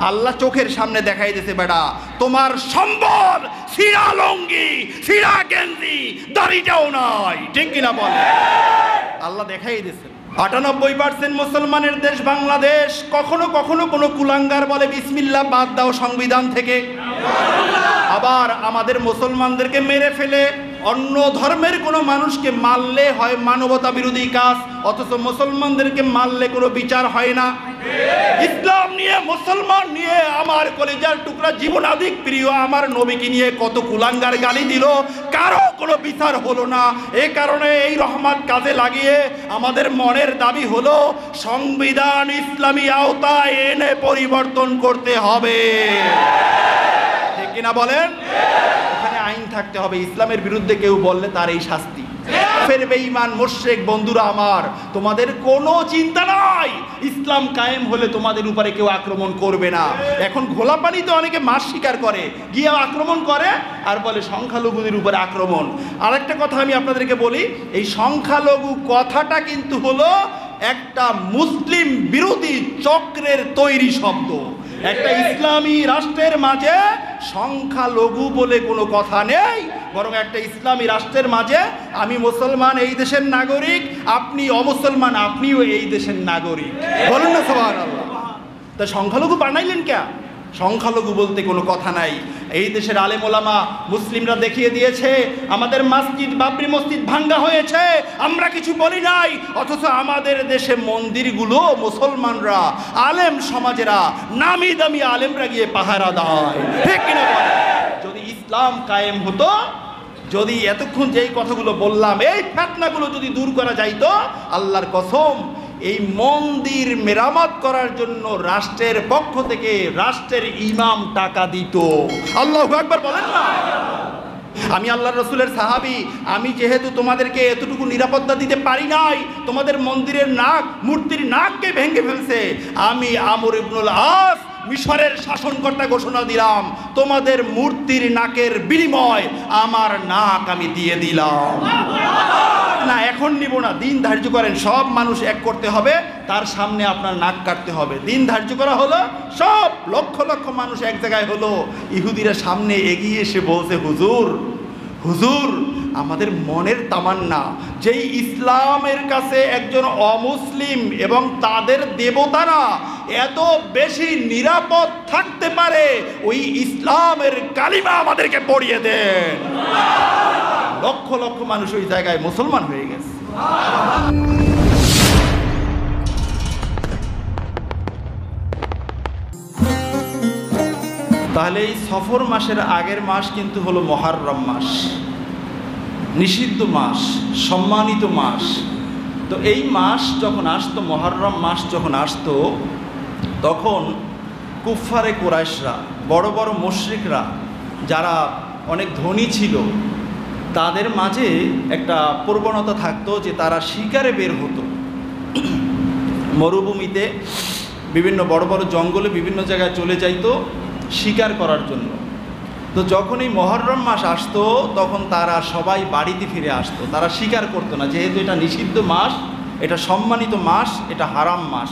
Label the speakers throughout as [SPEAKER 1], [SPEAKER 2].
[SPEAKER 1] আল্লাহ চোখের সামনে দেখাই দিয়েছে, বেটা তোমার সম্বল সিরা লঙ্গি সিরা গেঞ্জি দাড়িটাও নাই, ঠিক কিনা বলে? আল্লাহ দেখাই দিয়েছে। 98% মুসলমানের দেশ বাংলাদেশ। কখনো কখনো কোনো কুলাঙ্গার বলে বিসমিল্লাহ বাদ দাও সংবিধান থেকে, আবার আমাদের মুসলমানদেরকে মেরে ফেলে। অন্য ধর্মের কোনো মানুষকে মারলে হয় মানবতা বিরোধী কাজ, অথচ মুসলমানদেরকে মারলে কোনো বিচার হয় না। ইসলাম নিয়ে মুসলমান নিয়ে আমার কলিজার টুকরা জীবনাধিক প্রিয় আমার নবীকে নিয়ে কত কুলাঙ্গার গালি দিল, কারো কোনো বিচার হলো না। এই কারণে এই রহমত কাজে লাগিয়ে আমাদের মনের দাবি হলো সংবিধান ইসলামী আওতায় এনে পরিবর্তন করতে হবে, ঠিক কিনা বলেন? এখানে আইন থাকতে হবে, ইসলামের বিরুদ্ধে কেউ বললে তার এই শাস্তি। ফের বেঈমান মুশরিক বন্ধুরা আমার, তোমাদের কোনো চিন্তা নাই, ইসলাম কায়েম হলে তোমাদের উপরে কেউ আক্রমণ করবে না। এখন ঘোলা পানিতে অনেকে মাছ শিকার করে, গিয়ে আক্রমণ করে আর বলে সংখ্যালঘুদের উপরে আক্রমণ। আরেকটা কথা আমি আপনাদেরকে বলি, এই সংখ্যালঘু কথাটা কিন্তু হলো একটা মুসলিম বিরোধী চক্রের তৈরি শব্দ। একটা ইসলামী রাষ্ট্রের মাঝে সংখ্যালঘু বলে কোনো কথা নেই, বরং একটা ইসলামী রাষ্ট্রের মাঝে আমি মুসলমান, এই দেশের নাগরিক, আপনি অমুসলমান, আপনিও এই দেশের নাগরিক, বলুন না সুবহানাল্লাহ। তা সংখ্যালঘু বানাইলেন কে? সংখ্যালঘু বলতে কোনো কথা নাই। এই দেশের আলেম ওলামা মুসলিমরা দেখিয়ে দিয়েছে, আমাদের মসজিদ বাবরি মসজিদ ভাঙ্গা হয়েছে, আমরা কিছু বলি নাই, অথচ আমাদের দেশে মন্দিরগুলো মুসলমানরা, আলেম সমাজেরা, নামি দামি আলেমরা গিয়ে পাহারা দেয়, ঠিক কিনা বলেন? যদি ইসলাম কায়েম হতো, যদি এতক্ষণ যেই কথাগুলো বললাম এই ফিতনাগুলো যদি দূর করা যাইতো, আল্লাহর কসম এই মন্দির মেরামত করার জন্য রাষ্ট্রের পক্ষ থেকে রাষ্ট্রের ইমাম টাকা দিত। আল্লাহু আকবার বলেন না? আমি আল্লাহর রাসূলের সাহাবী, আমি যেহেতু তোমাদেরকে এতটুকু নিরাপত্তা দিতে পারি নাই, তোমাদের মন্দিরের নাক, মূর্তির নাককে ভেঙে ফেলছে, আমি আমর ইবনুল আস মিশরের শাসনকর্তা ঘোষণা দিলাম, তোমাদের মূর্তির নাকের বিনিময় আমার নাক আমি দিয়ে দিলাম। না এখন নিব না, দিন ধার্য করেন, সব মানুষ এক করতে হবে, তার সামনে আপনার নাক কাটতে হবে। দিন ধার্য করা হলো, সব লক্ষ লক্ষ মানুষ এক জায়গায় হলো, ইহুদিরা সামনে এগিয়ে এসে বলছে, হুজুর হুজুর আমাদের মনের তামান্না, যেই ইসলামের কাছে একজন অমুসলিম এবং তাদের দেবতারা এত বেশি নিরাপদ থাকতে পারে, ওই ইসলামের কালিমা আমাদেরকে পড়িয়ে দেন। লক্ষ লক্ষ মানুষ ওই জায়গায় মুসলমান হয়ে গেছে। তাহলে এই সফর মাসের আগের মাস কিন্তু হলো মুহররম মাস, নিষিদ্ধ মাস, সম্মানিত মাস। তো এই মাস যখন আসতো, মুহররম মাস যখন আসতো, তখন কুফফারে কুরাইশরা, বড় বড় মুশরিকরা, যারা অনেক ধনী ছিল, তাদের মাঝে একটা প্রবণতা থাকতো যে তারা শিকারে বের হতো। মরুভূমিতে, বিভিন্ন বড় বড় জঙ্গলে, বিভিন্ন জায়গায় চলে যাইতো শিকার করার জন্য। তো যখন এই মুহররম মাস আসতো, তখন তারা সবাই বাড়িতে ফিরে আসতো, তারা শিকার করতো না, যেহেতু এটা নিষিদ্ধ মাস, এটা সম্মানিত মাস, এটা হারাম মাস।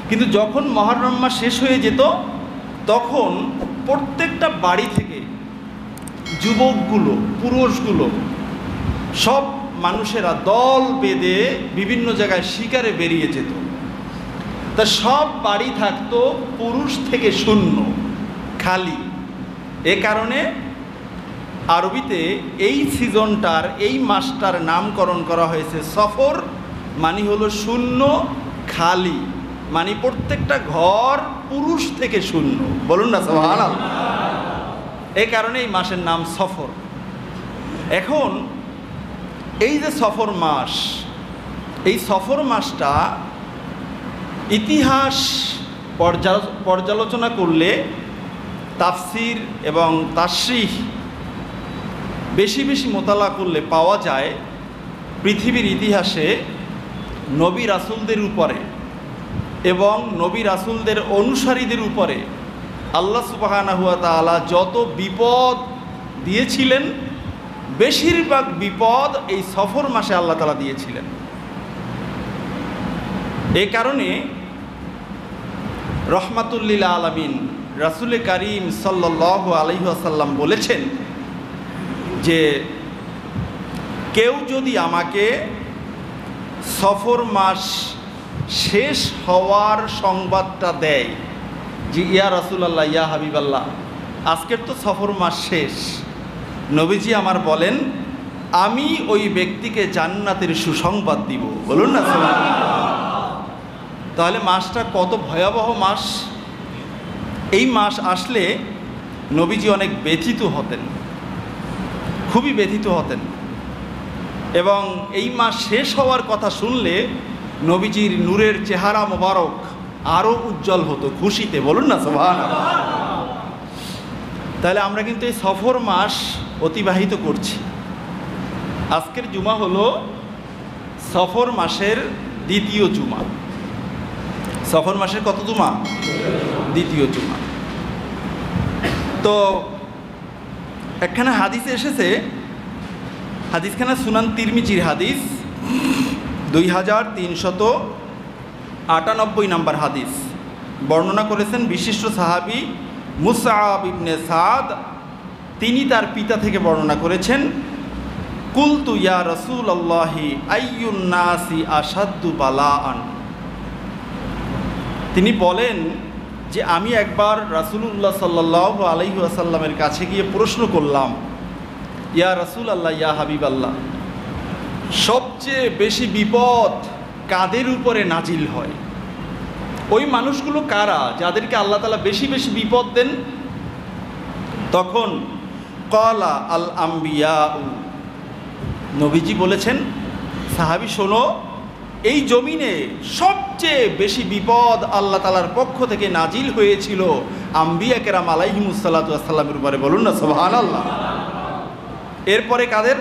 [SPEAKER 1] কিন্তু যখন মুহররম মাস শেষ হয়ে যেত, তখন প্রত্যেকটা বাড়ি থেকে যুবকগুলো, পুরুষগুলো, সব মানুষেরা দল বেঁধে বিভিন্ন জায়গায় শিকারে বেরিয়ে যেত। তা সব বাড়ি থাকতো পুরুষ থেকে শূন্য, খালি। এ কারণে আরবিতে এই সিজনটার, এই মাসটার নামকরণ করা হয়েছে সফর, মানে হলো শূন্য, খালি, মানে প্রত্যেকটা ঘর পুরুষ থেকে শূন্য, বলুন না সুবহানাল্লাহ। এই কারণে এই মাসের নাম সফর। এখন এই যে সফর মাস, এই সফর মাসটা ইতিহাস পর্যালোচনা করলে, তাফসির এবং তাশরিহ বেশি বেশি মোতালা করলে পাওয়া যায়, পৃথিবীর ইতিহাসে নবী রাসূলদের উপরে এবং নবী রাসূলদের অনুসারীদের উপরে আল্লাহ সুবহানাহু ওয়া তাআলা যত বিপদ দিয়েছিলেন, বেশিরভাগ বিপদ এই সফর মাসে আল্লাহ তাআলা দিয়েছিলেন। এই কারণে রহমাতুল্লিল আলামিন রাসূল কারীম সাল্লাল্লাহু আলাইহি ওয়াসাল্লাম বলেছেন যে কেউ যদি আমাকে সফর মাস শেষ হওয়ার সংবাদটা দেয় যে ইয়া রাসূলুল্লাহ, ইয়া হাবিবাল্লাহ, আজকের তো সফর মাস শেষ, নবীজি আমার বলেন আমি ওই ব্যক্তিকে জান্নাতের সুসংবাদ দিব। বলুন না সুবহানাল্লাহ। তাহলে মাসটা কত ভয়াবহ মাস। এই মাস আসলে নবীজি অনেক ব্যথিত হতেন, খুবই ব্যথিত হতেন, এবং এই মাস শেষ হওয়ার কথা শুনলে নবীজির নূরের চেহারা মোবারক আরও উজ্জ্বল হতো খুশিতে। বলুন না সুবহানাল্লাহ। তাহলে আমরা কিন্তু এই সফর মাস অতিবাহিত করছি। আজকের জুমা হলো সফর মাসের দ্বিতীয় জুমা। সফর মাসের কত জুমা? দ্বিতীয় জুমা। তো একখানা হাদিসে এসেছে, হাদিসখানা সুনান তিরমিজির হাদিস, 2398 নম্বর হাদিস। বর্ণনা করেছেন বিশিষ্ট সাহাবী মুসআব ইবনে সাদ। তিনি তার পিতা থেকে বর্ণনা করেছেন, কুলতু ইয়া রাসূলুল্লাহি আইয়ুন নাসি আশাদ্দু বালাআন। তিনি বলেন যে আমি একবার রাসূলুল্লাহ সাল্লাল্লাহু আলাইহি ওয়াসাল্লামের কাছে গিয়ে প্রশ্ন করলাম, ইয়া রাসূলুল্লাহ, ইয়া হাবিবাল্লাহ, সবচেয়ে বেশি বিপদ কাদের উপরে নাজিল হয়? ওই মানুষগুলো কারা যাদেরকে আল্লাহ তাআলা বেশি বেশি বিপদ দেন? তখন ক্বালা আল আম্বিয়াউ, নবীজি বলেছেন, সাহাবী শোনো, এই জমিনে সবচেয়ে বেশি বিপদ আল্লাহ তাআলার পক্ষ থেকে নাজিল হয়েছিল আম্বিয়া কেরাম আলাইহিমুস সালাতু ওয়াস সালামের উপরে। বলুন না সুবহানাল্লাহ। এরপরে কাদের?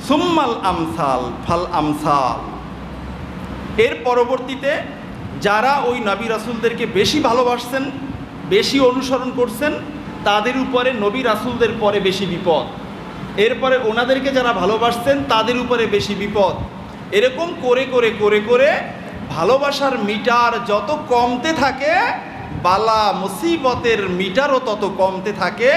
[SPEAKER 1] সুম্মাল আমসাল ফাল আমসাল। এর পরবর্তীতে যারা ওই নবী রাসূলদেরকে বেশি ভালোবাসছেন, বেশি অনুসরণ করছেন, তাদের উপরে নবী রাসূলদের পরে বেশি বিপদ। এরপরে ওনাদেরকে যারা ভালোবাসছেন তাদের উপরে বেশি বিপদ। এরকম করে করে করে করে ভালোবাসার মিটার যত কমতে থাকে, বালা মুসিবতের মিটারও তত কমতে থাকে।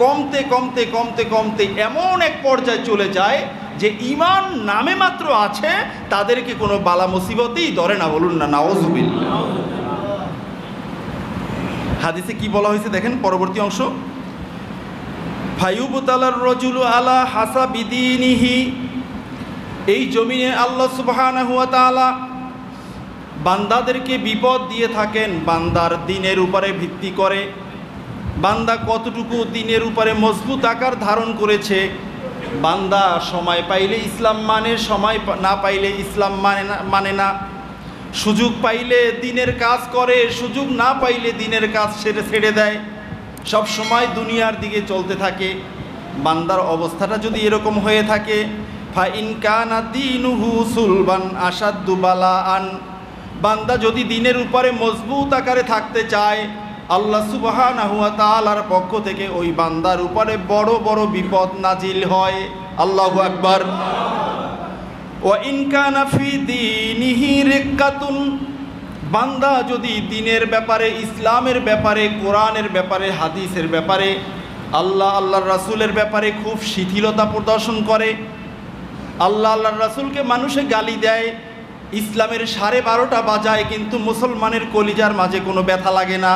[SPEAKER 1] কমতে কমতে কমতে কমতে এমন এক পর্যায়ে চলে যায় যে ঈমান নামে মাত্র আছে, তাদেরকে কোনো বালা মুসিবতই ধরে না। বলুন না নাউযুবিল্লাহ। হাদিসে কি বলা হয়েছে দেখেন, পরবর্তী অংশ, ফায়ুবতালার রাজুলু আলা হাসাবি দীনিহি। এই জমিনে আল্লাহ সুবহানাহু ওয়া তাআলা বান্দাদেরকে বিপদ দিয়ে থাকেন বান্দার দিনের উপরে ভিত্তি করে। বান্দা কতটুকু দিনের উপরে মজবুত আকার ধারণ করেছে। বান্দা সময় পাইলে ইসলাম মানে, সময় না পাইলে ইসলাম মানে না। সুযোগ পাইলে দিনের কাজ করে, সুযোগ না পাইলে দিনের কাজ ছেড়ে দেয়। সব সময় দুনিয়ার দিকে চলতে থাকে। বান্দার অবস্থাটা যদি এরকম হয়ে থাকে, ফা ইন কানা দীনুহু সুলবান আশাদ্দু বালাআন, বান্দা যদি দিনের উপরে মজবুত আকারে থাকতে চায়, আল্লাহ সুবহানাহু ওয়া তাআলার পক্ষ থেকে ওই বান্দার উপরে বড় বড় বিপদ নাজিল হয়। আল্লাহু আকবার। ওয়া ইন কানা ফি দীনিহি রিক্কাতুন, বান্দা যদি দিনের ব্যাপারে, ইসলামের ব্যাপারে, কোরআনের ব্যাপারে, হাদিসের ব্যাপারে, আল্লাহর রাসূলের ব্যাপারে খুব শিথিলতা প্রদর্শন করে, আল্লাহর রাসূলকে মানুষে গালি দেয়, ইসলামের 12:30 বাজায় কিন্তু মুসলমানের কলিজার মাঝে কোনো ব্যথা লাগে না,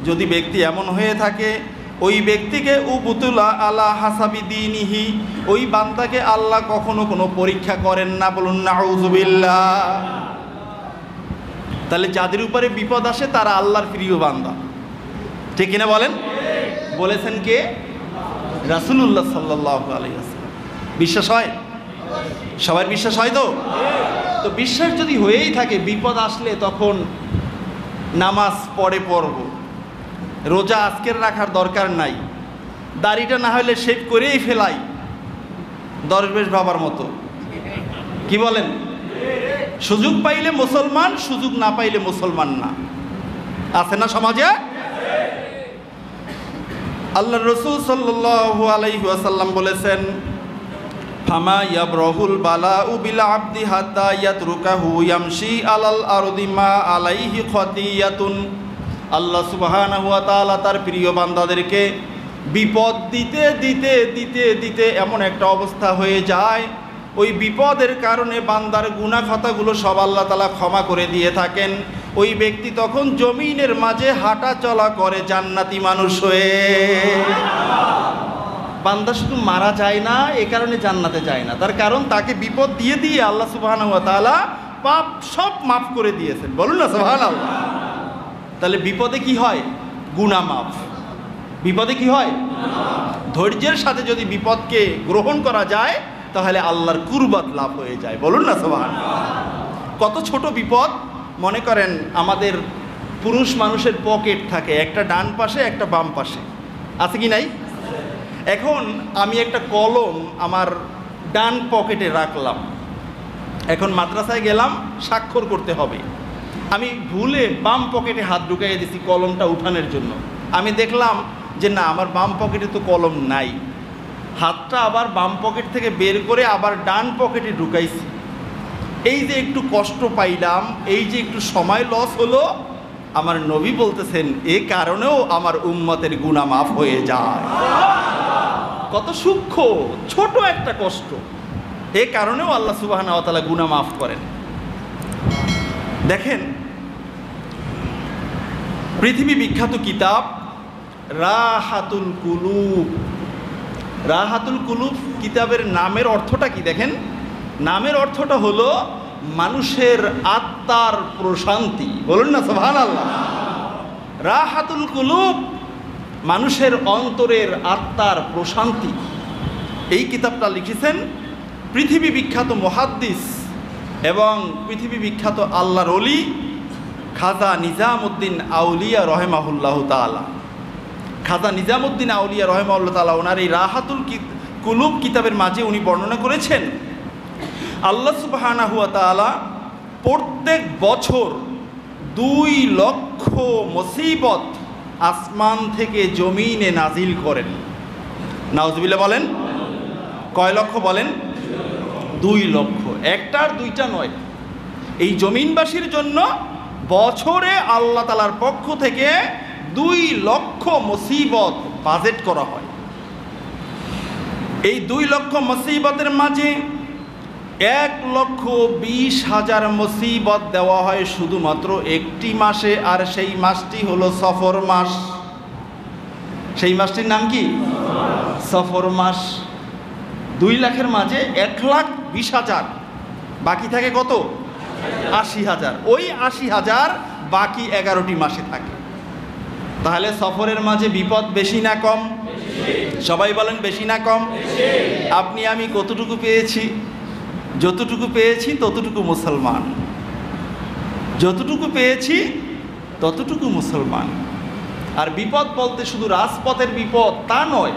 [SPEAKER 1] যদি ব্যক্তি এমন হয়ে থাকে, ওই ব্যক্তিকে উবতুলা আলা হাসাবি দীনিহি, ওই বান্দাকে আল্লাহ কখনো কোনো পরীক্ষা করেন না। বলুন নাউযুবিল্লাহ। তাহলে যাদের উপরে বিপদ আসে তারা আল্লাহর প্রিয় বান্দা, ঠিক কিনা বলেন? বলেছেন কে? রাসূলুল্লাহ সাল্লাল্লাহু আলাইহি ওয়াসাল্লাম। বিশ্বাস হয়? সবার বিশ্বাস হয় তো? তো বিশ্বাস যদি হয়েই থাকে, বিপদ আসলে তখন নামাজ পড়ব, রোজা আজকের রাখার দরকার নাই, দাড়িটা না হলে শেভ করেই ফেলাই, দরবেশ বাবার মতো। কি বলেন? সুযোগ পাইলে মুসলমান, সুযোগ না পাইলে মুসলমান না। আছে না সমাজে? আল্লাহ রাসূল সাল্লাল্লাহু আলাইহি ওয়াসাল্লাম বলেছেন, ফামা ইয়াবরাহুল বালাউ বিল আবদি হাত্তা ইয়াতরুকাহু ইয়ামশি আলাল আরদি মা আলাইহি খাতিয়াতুন। আল্লাহ সুবহানাহু ওয়া তাআলা তার প্রিয় বান্দাদেরকে বিপদ দিতে দিতে দিতে দিতে এমন একটা অবস্থা হয়ে যায়, ওই বিপদের কারণে বান্দার গুনাহ খাতাগুলো সব আল্লাহ তাআলা ক্ষমা করে দিয়ে থাকেন। ওই ব্যক্তি তখন জমিনের মাঝে হাঁটা চলা করে জান্নাতি মানুষ হয়ে। বান্দা শুধু মারা যায় না, এ কারণে জান্নাতে যায় না, তার কারণ তাকে বিপদ দিয়ে দিয়ে আল্লাহ সুবহানাহু ওয়া তাআলা পাপ সব মাফ করে দিয়েছেন। বলুন না সুবহানাল্লাহ। তাহলে বিপদে কি হয়? গুনাহ মাফ। বিপদে কি হয়? ধৈর্যের সাথে যদি বিপদকে গ্রহণ করা যায় তাহলে আল্লাহর কুরবাত লাভ হয়ে যায়। বলুন না সুবহানাল্লাহ। কত ছোট বিপদ, মনে করেন আমাদের পুরুষ মানুষের পকেট থাকে, একটা ডান পাশে একটা বাম পাশে, আছে কি নাই? এখন আমি একটা কলম আমার ডান পকেটে রাখলাম, এখন মাদ্রাসায় গেলাম, স্বাক্ষর করতে হবে, আমি ভুলে বাম পকেটে হাত ঢুকাইয়ে দিছি কলমটা উঠানোর জন্য। আমি দেখলাম যে না, আমার বাম পকেটে তো কলম নাই, হাতটা আবার বাম পকেট থেকে বের করে আবার ডান পকেটে ঢুকাইছি। এই যে একটু কষ্ট পাইলাম, এই যে একটু সময় লস হলো, আমার নবী বলতেছেন এ কারণেও আমার উম্মতের গুনাহ মাফ হয়ে যায়। কত সূক্ষ্ম ছোট একটা কষ্ট, এ কারণেও আল্লাহ সুবহানাহু ওয়া তাআলা গুনাহ মাফ করেন। দেখেন, পৃথিবী বিখ্যাত কিতাব রাহাতুল কুলুব, রাহাতুল কুলুব কিতাবের নামের অর্থটা কি দেখেন? নামের অর্থটা হলো মানুষের আত্মার প্রশান্তি। বলুন না সুবহানাল্লাহ। রাহাতুল কুলুব, মানুষের অন্তরের আত্মার প্রশান্তি। এই কিতাবটা লিখেছেন পৃথিবী বিখ্যাত মুহাদ্দিস এবং পৃথিবী বিখ্যাত আল্লাহর ওলি খাজা নিজামউদ্দিন আউলিয়া রহিমাহুল্লাহ তাআলা। খাজা নিজামউদ্দিন আউলিয়া রহিমাহুল্লাহ তাআলা ওনার এই রাহাতুল কুলুব কিতাবের মাঝে উনি বর্ণনা করেছেন আল্লাহ সুবহানাহু ওয়া তাআলা প্রত্যেক বছর 2 লক্ষ মুসিবত আসমান থেকে জমিনে নাজিল করেন। নাউজুবিল্লাহ বলেন। কয় লক্ষ বলেন? 2 লক্ষ। একটার দুইটা নয়, এই জমিনবাসীর জন্য বছরে আল্লাহ তাআলার পক্ষ থেকে 2 লক্ষ মুসিবত বাজেট করা হয়। এই 2 লক্ষ মুসিবতের মাঝে 1,20,000 মুসিবত দেওয়া হয় শুধুমাত্র একটি মাসে, আর সেই মাসটি হলো সফর মাস। সেই মাসটির নাম কি? সফর মাস। 2 লাখের মাঝে 1,20,000, বাকি থাকে কত? 80,000। ওই 80,000 বাকি 11টি মাসে থাকে। তাহলে সফরের মাঝে বিপদ বেশি না কম? সবাই বলেন বেশি না কম? আপনি আমি কতটুকু পেয়েছি? যতটুকু পেয়েছি ততটুকু মুসলমান, যতটুকু পেয়েছি ততটুকু মুসলমান। আর বিপদ বলতে শুধু রাজপথের বিপদ তা নয়,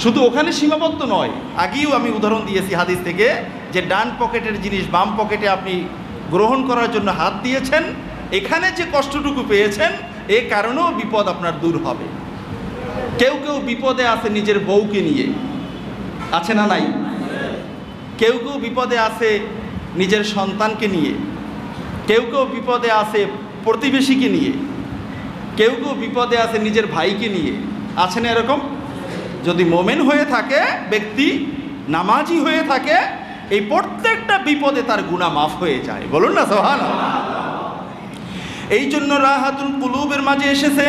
[SPEAKER 1] শুধু ওখানে সীমাবদ্ধ নয়। আগেও আমি উদাহরণ দিয়েছি হাদিস থেকে যে ডান পকেটের জিনিস বাম পকেটে আপনি গ্রহণ করার জন্য হাত দিয়েছেন, এখানে যে কষ্টটুকু পেয়েছেন এ কারণেও বিপদ আপনার দূর হবে। কেউ কেউ বিপদে আছে নিজের বউকে নিয়ে, আছে না নাই? কেউ কেউ বিপদে আছে নিজের সন্তানকে নিয়ে, কেউ কেউ বিপদে আছে প্রতিবেশীকে নিয়ে, কেউ কেউ বিপদে আছে নিজের ভাইকে নিয়ে, আছে না এরকম? যদি মোমেন হয়ে থাকে, ব্যক্তি নামাজি হয়ে থাকে, এই প্রত্যেকটা বিপদে তার গুনাহ মাফ হয়ে যায়। বলুন না সুবহানাল্লাহ। এই জন্য রাহাতুল কুলুবের মাঝে এসেছে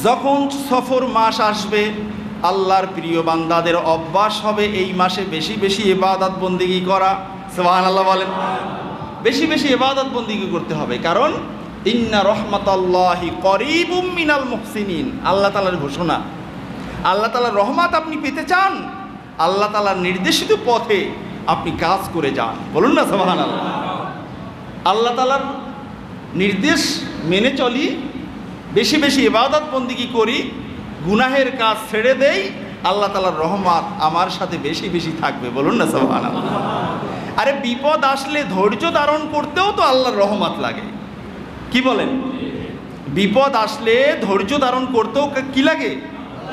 [SPEAKER 1] যখন সফর মাস আসবে আল্লাহর প্রিয় বান্দাদের অভ্যাস হবে এই মাসে বেশি বেশি ইবাদত বন্দেগী করা। সুবহানাল্লাহ বলেন। বেশি বেশি ইবাদত বন্দেগী করতে হবে, কারণ ইন্না রহমাতাল্লাহি করিবুম মিনাল মুহসিনিন, আল্লাহ তাআলার ঘোষণা। আল্লাহ তাআলার রহমত আপনি পেতে চান, আল্লাহ তাআলার নির্দেশিত পথে আপনি কাজ করে যান। বলুন না সুবহানাল্লাহ। আল্লাহ তাআলার নির্দেশ মেনে চলি, বেশি বেশি ইবাদত বন্দেগী করি, গুনাহের কাজ ছেড়ে দেই, আল্লাহ তাআলার রহমত আমার সাথে বেশি বেশি থাকবে। বলুন না সুবহানাল্লাহ। আরে বিপদ আসলে ধৈর্য ধারণ করতেও তো আল্লাহর রহমত লাগে, কি বলেন? বিপদ আসলে ধৈর্য ধারণ করতেও কি লাগে?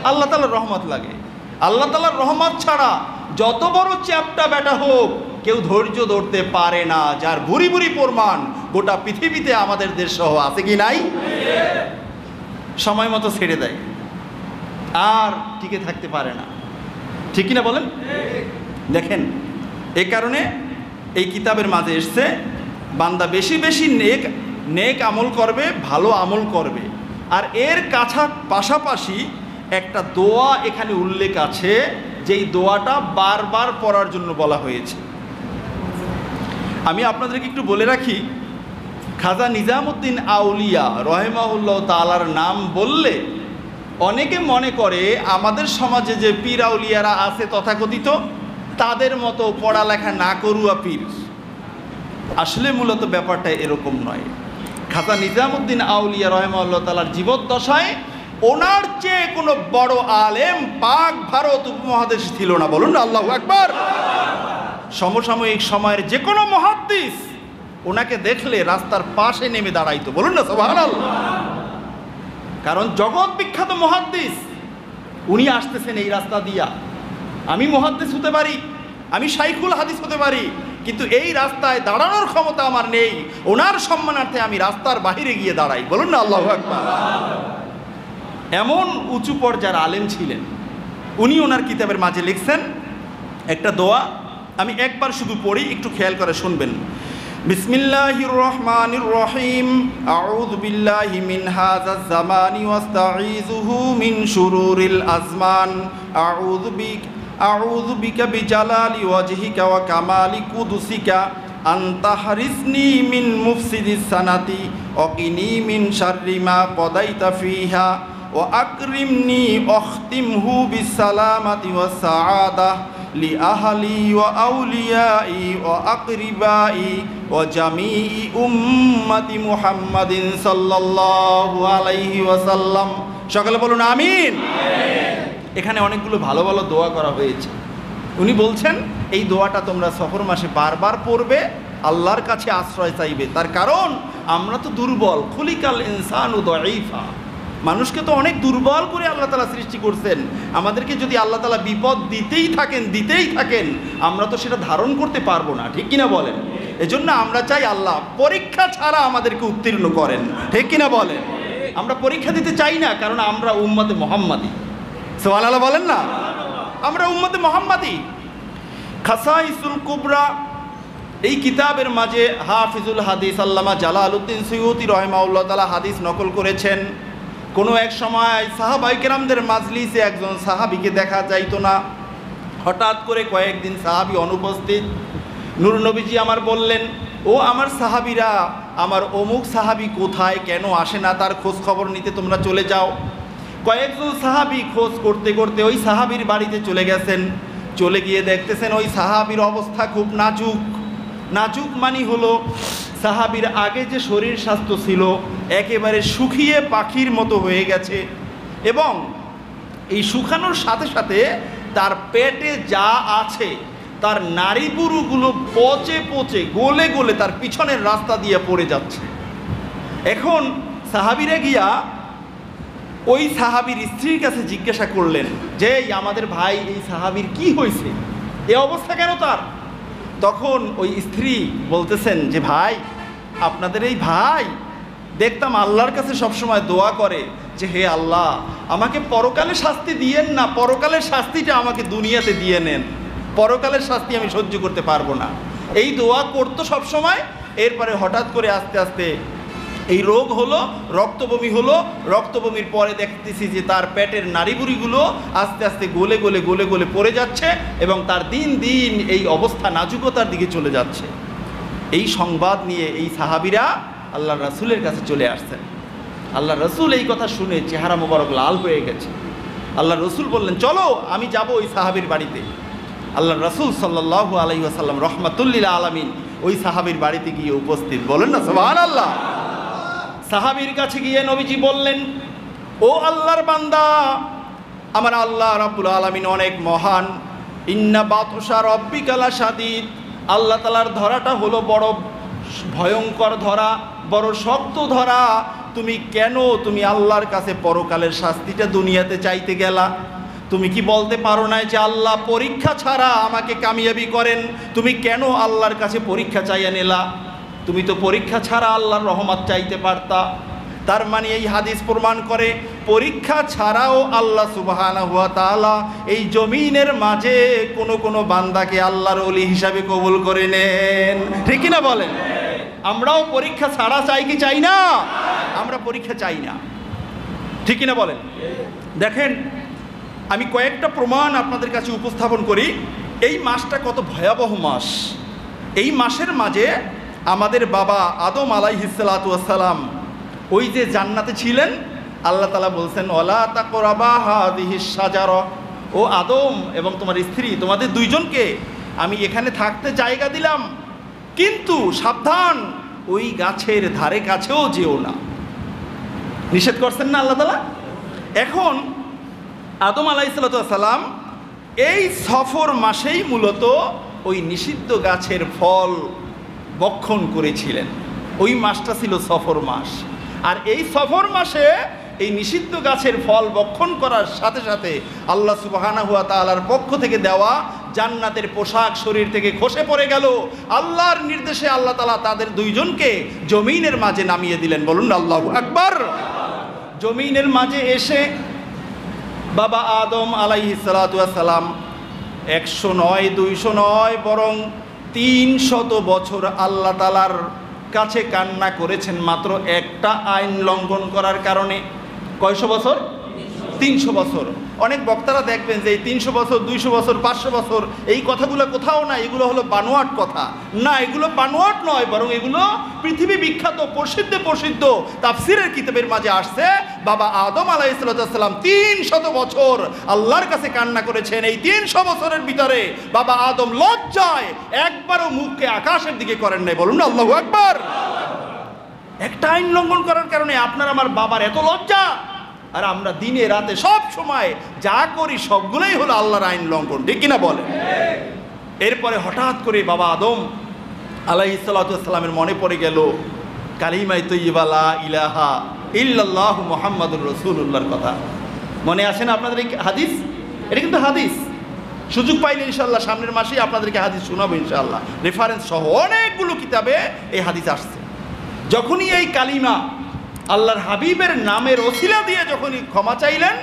[SPEAKER 1] আল্লাহ তাআলার রহমত লাগে। আল্লাহ তাআলার রহমত ছাড়া যত বড় চ্যাপ্টা বেটা হোক কেউ ধৈর্য ধরতে পারে না। যার ভুরি ভুরি প্রমাণ গোটা পৃথিবীতে আমাদের দেশ সহ আছে কি নাই? সময় মতো ছেড়ে দেয়, আর টিকে থাকতে পারে না, ঠিক কিনা বলেন? দেখেন, এই কারণে এই কিতাবের মাঝে এসছে বান্দা বেশি বেশি নেক আমল করবে, ভালো আমল করবে। আর এর পাশাপাশি একটা দোয়া এখানে উল্লেখ আছে, যেই দোয়াটা বারবার পড়ার জন্য বলা হয়েছে। আমি আপনাদেরকে একটু বলে রাখি, খাজা নিজামুদ্দিন আউলিয়া রহিমাহুল্লাহ তাআলার নাম বললে অনেকে মনে করে আমাদের সমাজে যে পীর আউলিয়ারা আছে তথাকথিত, তাদের মতো পড়ালেখা না করুয়া পীর। আসলে মূলত ব্যাপারটা এরকম নয়। খাজা নিজামুদ্দিন আউলিয়া রহিমাহুল্লাহ তাআলার জীবদ্দশায় ওনার চেয়ে কোনো বড় আলেম পাক ভারত উপমহাদেশ ছিল না। বলুন না আল্লাহু আকবার। সমসাময়িক সময়ের যে কোনো মুহাদ্দিস ওনাকে দেখলে রাস্তার পাশে নেমে দাঁড়াইতো। বলুন না সুবহানাল্লাহ। কারণ জগৎ বিখ্যাত মুহাদ্দিস, উনি আসতেছেন এই রাস্তা দিয়া। আমি মুহাদ্দিস হতে পারি, আমি শাইখুল হাদিস হতে পারি, কিন্তু এই রাস্তায় দাঁড়ানোর ক্ষমতা আমার নেই। ওনার সম্মানার্থে আমি রাস্তার বাহিরে গিয়ে দাঁড়াই। বলুন না আল্লাহু আকবার। এমন উঁচু পর্যায়ের আলেম ছিলেন উনি। ওনার কিতাবের মাঝে লিখছেন একটা দোয়া, আমি একবার শুধু পড়ি, একটু খেয়াল করে শুনবেন। বিসমিল্লাহির রহমানির রহিম। আউযু বিল্লাহি মিন হাযাজ জামানি ওয়াস্তাঈযুহু মিন শুরুরিল আজমান। আউযু বিকা বিজালালি ওয়াজহিকা ওয়া কামালি কুদুসিকা আন তাহরিসনি মিন মুফসিদিস সানাতি ওয়াকিনি মিন শাররি মা কদাইতা ফিহা ওয়া আকরিমনি অখতিমহু বিসসালামাতি ওয়াস সাআদা লি আহলি ওয়া আউলিয়াই ওয়া আকরিবাই ওয়া জামিই উম্মতি মুহাম্মাদিন সাল্লাল্লাহু আলাইহি ওয়াসাল্লাম। সকলে বলুন আমিন। এখানে অনেকগুলো ভালো ভালো দোয়া করা হয়েছে। উনি বলছেন এই দোয়াটা তোমরা সফর মাসে বারবার পড়বে, আল্লাহর কাছে আশ্রয় চাইবে। তার কারণ আমরা তো দুর্বল, খুলিকাল ইনসানু দাঈফা। মানুষকে তো অনেক দুর্বল করে আল্লাহ তাআলা সৃষ্টি করছেন। আমাদেরকে যদি আল্লাহ তাআলা বিপদ দিতেই থাকেন, আমরা তো সেটা ধারণ করতে পারবো না, ঠিক কিনা বলেন? এজন্য আমরা চাই আল্লাহ পরীক্ষা ছাড়া আমাদেরকে উত্তীর্ণ করেন, ঠিক কিনা বলেন? আমরা পরীক্ষা দিতে চাই না, কারণ আমরা উম্মতে মুহাম্মাদি। সুবহানাল্লাহ বলেন না? আমরা উম্মতে মুহাম্মাদি। খাসাইসুল কুবরা এই কিতাবের মাঝে হাফিজুল হাদিস আল্লামা জালালউদ্দিন সুয়ুতি রাহিমাহুল্লাহ তাআলা হাদিস নকল করেছেন। কোনো এক সময় সাহাবায়ে কেরামদের মাজলিসে একজন সাহাবীকে দেখা যাইতো না। হঠাৎ করে কয়েকদিন সাহাবী অনুপস্থিত। নূর নবীজি আমার বললেন, ও আমার সাহাবীরা, আমার অমুক সাহাবী কোথায়, কেন আসে না, তার খোঁজ খবর নিতে তোমরা চলে যাও। কয়েকজন সাহাবী খোঁজ করতে করতে ওই সাহাবীর বাড়িতে চলে গেছেন। চলে গিয়ে দেখতেছেন ওই সাহাবীর অবস্থা খুব নাজুক মানে হলো সাহাবীর আগে যে শরীর স্বাস্থ্য ছিল একেবারে শুকিয়ে পাখির মতো হয়ে গেছে, এবং এই শুকানোর সাথে সাথে তার পেটে যা আছে তার নাড়িবুড়ুগুলো পচে গলে তার পিছনের রাস্তা দিয়ে পড়ে যাচ্ছে। এখন সাহাবীরা গিয়া ওই সাহাবীর স্ত্রীর কাছে জিজ্ঞাসা করলেন যে আমাদের ভাই এই সাহাবীর কি হয়েছে, এ অবস্থা কেন তার? তখন ওই স্ত্রী বলতেছেন যে ভাই, আপনাদের এই ভাই দেখতাম আল্লাহর কাছে সবসময় দোয়া করে যে হে আল্লাহ, আমাকে পরকালে শাস্তি দিয়েন না, পরকালের শাস্তিটা আমাকে দুনিয়াতে দিয়ে নেন, পরকালের শাস্তি আমি সহ্য করতে পারবো না। এই দোয়া করতো সবসময়। এরপরে হঠাৎ করে আস্তে আস্তে এই রোগ হলো, রক্তবমি হলো। রক্তবমির পরে দেখতেছি যে তার পেটের নাড়িবুড়িগুলো আস্তে আস্তে গলে পড়ে যাচ্ছে, এবং তার দিন দিন এই অবস্থা নাজুকতার দিকে চলে যাচ্ছে। এই সংবাদ নিয়ে এই সাহাবীরা আল্লাহ রাসূলের কাছে চলে আসছেন। আল্লাহ রাসূল এই কথা শুনে চেহারা মোবারক লাল হয়ে গেছে। আল্লাহ রাসূল বললেন, চলো আমি যাব ওই সাহাবীর বাড়িতে। আল্লাহ রাসূল সাল্লাল্লাহু আলাইহি ওয়াসাল্লাম রহমাতুল লিল আলামিন ওই সাহাবীর বাড়িতে গিয়ে উপস্থিত। বলেন না সুবহানাল্লাহ। সাহাবীর কাছে গিয়ে নবীজি বললেন, ও আল্লাহর বান্দা, আমার আল্লাহ রাব্বুল আলামিন অনেক মহান। ইন্না বাতশা রাব্বিকা লাশাদীদ। আল্লাহ তাআলার ধরাটা হলো বড় ভয়ঙ্কর ধরা, বড় শক্ত ধরা। তুমি আল্লাহর কাছে পরকালের শাস্তিটা দুনিয়াতে চাইতে গেলা? তুমি কি বলতে পারো না যে আল্লাহ পরীক্ষা ছাড়া আমাকে কামিয়াবি করেন? তুমি কেন আল্লাহর কাছে পরীক্ষা চাইয়া নিলা? তুমি তো পরীক্ষা ছাড়া আল্লাহর রহমত চাইতে পারতা। তার মানে এই হাদিস প্রমাণ করে পরীক্ষা ছাড়াও আল্লাহ সুবহানাহু ওয়া তাআলা এই জমিনের মাঝে কোনো বান্দাকে আল্লাহর ওলি হিসাবে কবুল করে নেন, ঠিক কিনা বলেন? আমরাও পরীক্ষা ছাড়া চাই কি চাই না? আমরা পরীক্ষা চাই না, ঠিক কিনা বলেন? দেখেন, আমি কয়েকটা প্রমাণ আপনাদের কাছে উপস্থাপন করি। এই মাসটা কত ভয়াবহ মাস। এই মাসের মাঝে আমাদের বাবা আদম আলাইহিসসালাতু ওয়াসসালাম ওই যে জান্নাতে ছিলেন, আল্লাহ তাআলা বলছেন ওয়ালা তাকরাবা হাযিহিস শাজারা, ও আদম এবং তোমার স্ত্রী তোমাদের দুইজনকে আমি এখানে থাকতে জায়গা দিলাম, কিন্তু সাবধান ওই গাছের ধারে কাছেও যেও না। নিষেধ করছেন না আল্লাহ তাআলা? এখন আদম আলাইহিসসালাতু ওয়াসসালাম এই সফর মাসেই মূলত ওই নিষিদ্ধ গাছের ফল ভক্ষণ করেছিলেন। ওই মাসটা ছিল সফর মাস। আর এই সফর মাসে এই নিষিদ্ধ গাছের ফল ভক্ষণ করার সাথে সাথে আল্লাহ সুবহানাহু ওয়া তাআলার পক্ষ থেকে দেওয়া জান্নাতের পোশাক শরীর থেকে খসে পড়ে গেল। আল্লাহর নির্দেশে আল্লাহ তাআলা তাদের দুইজনকে জমিনের মাঝে নামিয়ে দিলেন। বলুন আল্লাহু আকবার। জমিনের মাঝে এসে বাবা আদম আলাইহিসসালাতু ওয়াসসালাম 100 নয় 200 নয় বরং 300 বছর আল্লাহ তাআলার কাছে কান্না করেছেন মাত্র একটা আইন লঙ্ঘন করার কারণে। কয়শো বছর? 300 বছর। অনেক বক্তারা দেখবেন যে এই 300 বছর 200 বছর 500 বছর এই কথাগুলো কোথাও না, এগুলো হলো বানোয়াট কথা। না, এগুলো বানোয়াট নয়, বরং এগুলো পৃথিবী বিখ্যাত প্রসিদ্ধ তাফসিরের কিতাবের মাঝে আসছে। বাবা আদম আলাইহিসসালাতু ওয়াসসালাম 300 বছর আল্লাহর কাছে কান্না করেছেন। এই 300 বছরের ভিতরে বাবা আদম লজ্জায় একবারও মুখকে আকাশের দিকে করেন নাই। বলুন আল্লাহু আকবার। একটা আইন লঙ্ঘন করার কারণে আপনার আমার বাবার এত লজ্জা, আর আমরা দিনে রাতে সব সময় যা করি সবগুলোই হলো আল্লাহর আইন লঙ্ঘন, ঠিক কিনা বলে? এরপরে হঠাৎ করে বাবা আদম আলাইহিসসালাতু ওয়াসসালামের মনে পড়ে গেল কালিমায়ে তাইয়্যিবা লা ইলাহা ইল্লাল্লাহু মুহাম্মাদুর রাসূলুল্লাহর কথা। মনে আছে না আপনাদের এই হাদিস? এটা কিন্তু হাদিস। সুযোগ পাইলে ইনশাআল্লাহ সামনের মাসেই আপনাদেরকে হাদিস শোনাবো ইনশাআল্লাহ, রেফারেন্স সহ অনেকগুলো কিতাবে এই হাদিস আসছে। যখনই এই কালিমা আল্লাহর হাবিবের নামের ওসিলা দিয়ে যখনই ক্ষমা চাইলেন,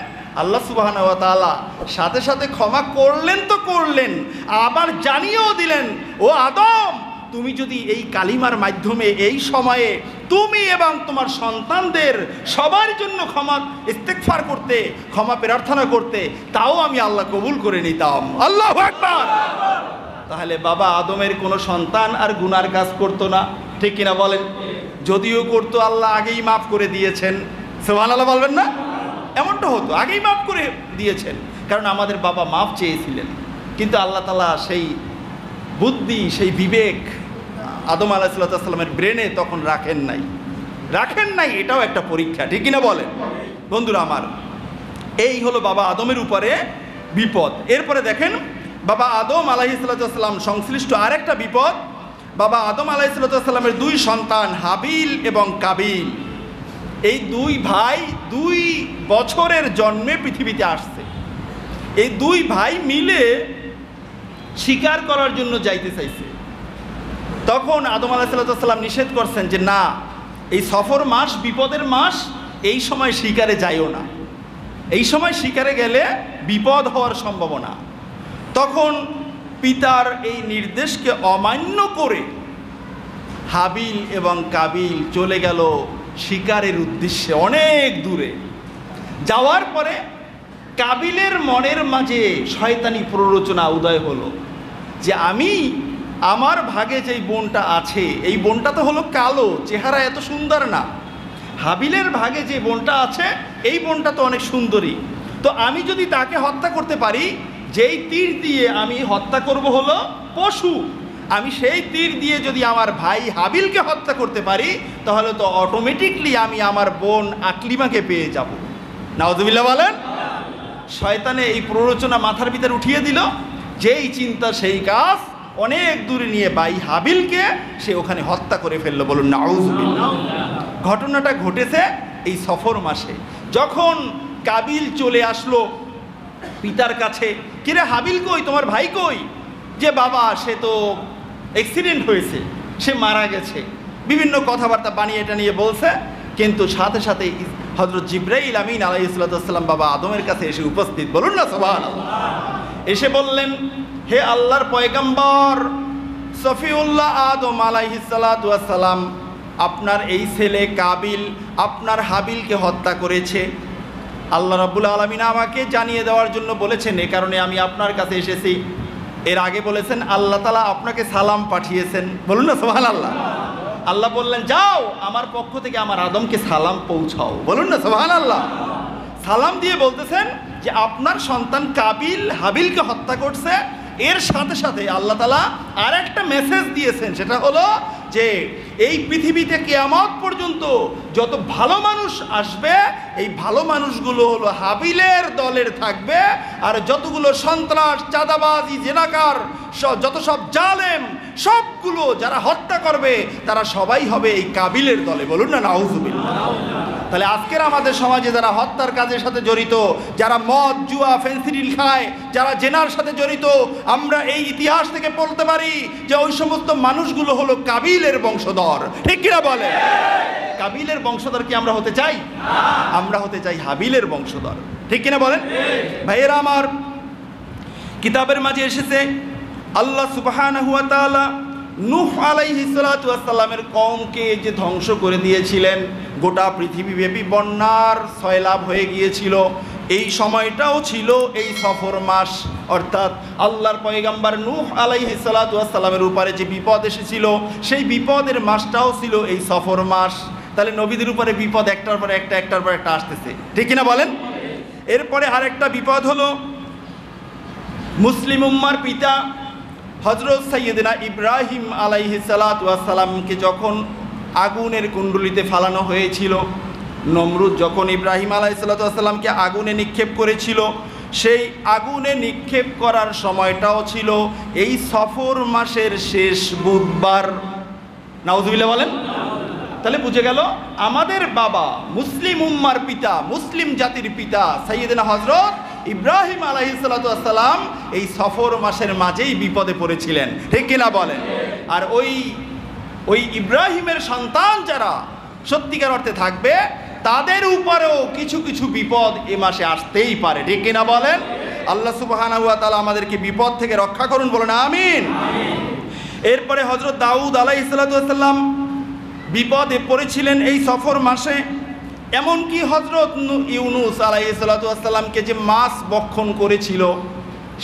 [SPEAKER 1] আল্লাহ সুবহানাহু ওয়া তাআলা সাথে সাথে ক্ষমা করলেন তো করলেন, আবার জানিয়েও দিলেন ও আদম, তুমি যদি এই কালিমার মাধ্যমে এই সময়ে তুমি এবং তোমার সন্তানদের সবার জন্য ক্ষমা ইস্তেগফার করতে, ক্ষমা প্রার্থনা করতে, তাও আমি আল্লাহ কবুল করে নিতাম। আল্লাহু আকবার। তাহলে বাবা আদমের কোনো সন্তান আর গুনার কাজ করতো না, ঠিক কিনা বলেন? যদিও করতো, আল্লাহ আগেই মাফ করে দিয়েছেন। সুবহানাল্লাহ বলবেন না? এমনটা হতো, আগেই মাফ করে দিয়েছেন, কারণ আমাদের বাবা মাফ চেয়েছিলেন। কিন্তু আল্লাহ তাআলা সেই বুদ্ধি, সেই বিবেক আদম আলাইহিসসালাতু ওয়াসসালামের ব্রেনে তখন রাখেন নাই। এটাও একটা পরীক্ষা, ঠিক কিনা বলেন? বন্ধুরা আমার, এই হলো বাবা আদমের উপরে বিপদ। এরপরে দেখেন বাবা আদম আলাইহিসসালাতু ওয়াসসালাম সংশ্লিষ্ট আরেকটা বিপদ। বাবা আদম আলাইহিসসালাতু ওয়াসসালামের 2 সন্তান হাবিল এবং কাবিল, এই 2 ভাই 2 বছরের জন্মে পৃথিবীতে আসছে। এই 2 ভাই মিলে শিকার করার জন্য যাইতে চাইছে। তখন আদম আলাইহিসসালাতু ওয়াসসালাম নিষেধ করছেন যে না, এই সফর মাস বিপদের মাস, এই সময় শিকারে যাইও না, এই সময় শিকারে গেলে বিপদ হওয়ার সম্ভাবনা। তখন পিতার এই নির্দেশকে অমান্য করে হাবিল এবং কাবিল চলে গেল শিকারের উদ্দেশ্যে অনেক দূরে। যাওয়ার পরে কাবিলের মনের মাঝে শয়তানি প্ররোচনা উদয় হলো যে আমি আমার ভাগে যেই বোনটা আছে, এই বোনটা তো হলো কালো, চেহারা এত সুন্দর না। হাবিলের ভাগে যে বোনটা আছে, এই বোনটা তো অনেক সুন্দরী। তো আমি যদি তাকে হত্যা করতে পারি, যেই তীর দিয়ে আমি হত্যা করব হলো পশু, আমি সেই তীর দিয়ে যদি আমার ভাই হাবিলকে হত্যা করতে পারি, তাহলে তো অটোমেটিকলি আমি আমার বোন আকলিমাকে পেয়ে যাব। নাউজুবিল্লাহ বলেন। শয়তানে এই প্ররোচনা মাথার ভিতরে উঠিয়ে দিল, যেই চিন্তা সেই কাজ, অনেক দূরে নিয়ে ভাই হাবিলকে সে ওখানে হত্যা করে ফেললো। বলুন নাউজুবিল্লাহ। ঘটনাটা ঘটেছে এই সফর মাসে। যখন কাবিল চলে আসলো পিতার কাছে, কিরে হাবিল কই, তোমার ভাই কই? যে বাবা সে তো অ্যাক্সিডেন্ট হয়েছে, সে মারা গেছে। বিভিন্ন কথাবার্তা বানিয়ে এটা নিয়ে বলছে, কিন্তু সাথে সাথে হযরত জিবরাইল আমিন আলাইহিস সালাম বাবা আদমের কাছে এসে উপস্থিত। বলুন না সুবহানাল্লাহ। এসে বললেন, হে আল্লাহর পয়গম্বর সফিউল্লাহ আদম আলাইহিস সালাম, আপনার এই ছেলে কাবিল আপনার হাবিলকে হত্যা করেছে। আল্লাহ রাব্বুল আলামিন আমাকে জানিয়ে দেওয়ার জন্য বলেছেন, এ কারণে আমি আপনার কাছে এসেছি। এর আগে বলেছেন আল্লাহ তাআলা আপনাকে সালাম পাঠিয়েছেন। বলুন না সুবহানাল্লাহ। আল্লাহ বললেন, যাও আমার পক্ষ থেকে আমার আদমকে সালাম পৌঁছাও। বলুন না সুবহানাল্লাহ। সালাম দিয়ে বলতেছেন যে আপনার সন্তান কাবিল হাবিলকে হত্যা করছে। এর সাথে সাথে আল্লাহ তাআলা আর একটা মেসেজ দিয়েছেন, সেটা হলো যে এই পৃথিবীতে কিয়ামত পর্যন্ত যত ভালো মানুষ আসবে, এই ভালো মানুষগুলো হলো হাবিলের দলের থাকবে, আর যতগুলো সন্ত্রাস চাঁদাবাজি জেনাকার যত সব জালেম সবগুলো যারা হত্যা করবে তারা সবাই হবে এই কাবিলের দলে। বলুন না নাউজুবিল্লাহ। তাহলে আজকের আমাদের সমাজে যারা হত্যার কাজের সাথে জড়িত, যারা মদ জুয়া ফেন্সিডিল খায়, যারা জেনার সাথে জড়িত, আমরা এই ইতিহাস থেকে বলতে পারি যে ওই সমস্ত মানুষগুলো হলো কাবিলের বংশধর। ঠিক কিনা বলে? কাবিলের বংশধর কি আমরা হতে চাই? আমরা হতে চাই হাবিলের বংশধর। ঠিক কিনা বলেন ভাইয়েরা আমার? কিতাবের মাঝে এসেছে আল্লাহ সুবহানাহু ওয়া তাআলা নূহ আলাইহিস সালাতু ওয়াস সালামের কওমকে যে ধ্বংস করে দিয়েছিলেন, গোটা পৃথিবীব্যাপী বন্যার সয়লাব হয়ে গিয়েছিল। এই সময়টাও ছিল এই সফর মাস, অর্থাৎ আল্লাহর পয়গম্বর নূহ আলাইহিস সালাতু ওয়াস সালামের উপরে যে বিপদ এসেছিল সেই বিপদের মাসটাও ছিল এই সফর মাস। তাহলে নবীদের উপরে বিপদ একটার পর একটা একটার পর একটা আসতেছে। ঠিক কিনা বলেন? এরপরে আরেকটা বিপদ হলো মুসলিম উম্মার পিতা হযরত সাইয়্যিদিনা ইব্রাহিম আলাইহিস সালাতু ওয়াস সালামকে যখন আগুনের কুণ্ডলিতে ফালানো হয়েছিল, নমরুদ যখন ইব্রাহিম আলাইহিস সালাতু ওয়াস সালামকে আগুনে নিক্ষেপ করেছিল, সেই আগুনে নিক্ষেপ করার সময়টাও ছিল এই সফর মাসের শেষ বুধবার। নাউজুবিল্লাহ বলেন। তাহলে বুঝে গেল আমাদের বাবা মুসলিম উম্মার পিতা, মুসলিম জাতির পিতা সাইয়্যিদিনা হযরত ইব্রাহিম আলাইহিস সালাতু ওয়াস সালাম এই সফর মাসের মাঝেই বিপদে পড়েছিলেন। ঠিক কিনা বলেন? আর ওই ইব্রাহিমের সন্তান যারা সত্যিকার অর্থে থাকবে তাদের উপরেও কিছু কিছু বিপদ এ মাসে আসতেই পারে। ঠিক কিনা বলেন? আল্লাহ সুবহানাহু ওয়া তাআলা আমাদেরকে বিপদ থেকে রক্ষা করুন, বলেন আমিন। এরপরে হযরত দাউদ আলাইহিস সালাতু ওয়াস সালাম বিপদে পড়েছিলেন এই সফর মাসে। এমনকি হযরত ইউনুস আলাইহিস সালাতু ওয়াস সালামকে যে মাছ ভক্ষণ করেছিল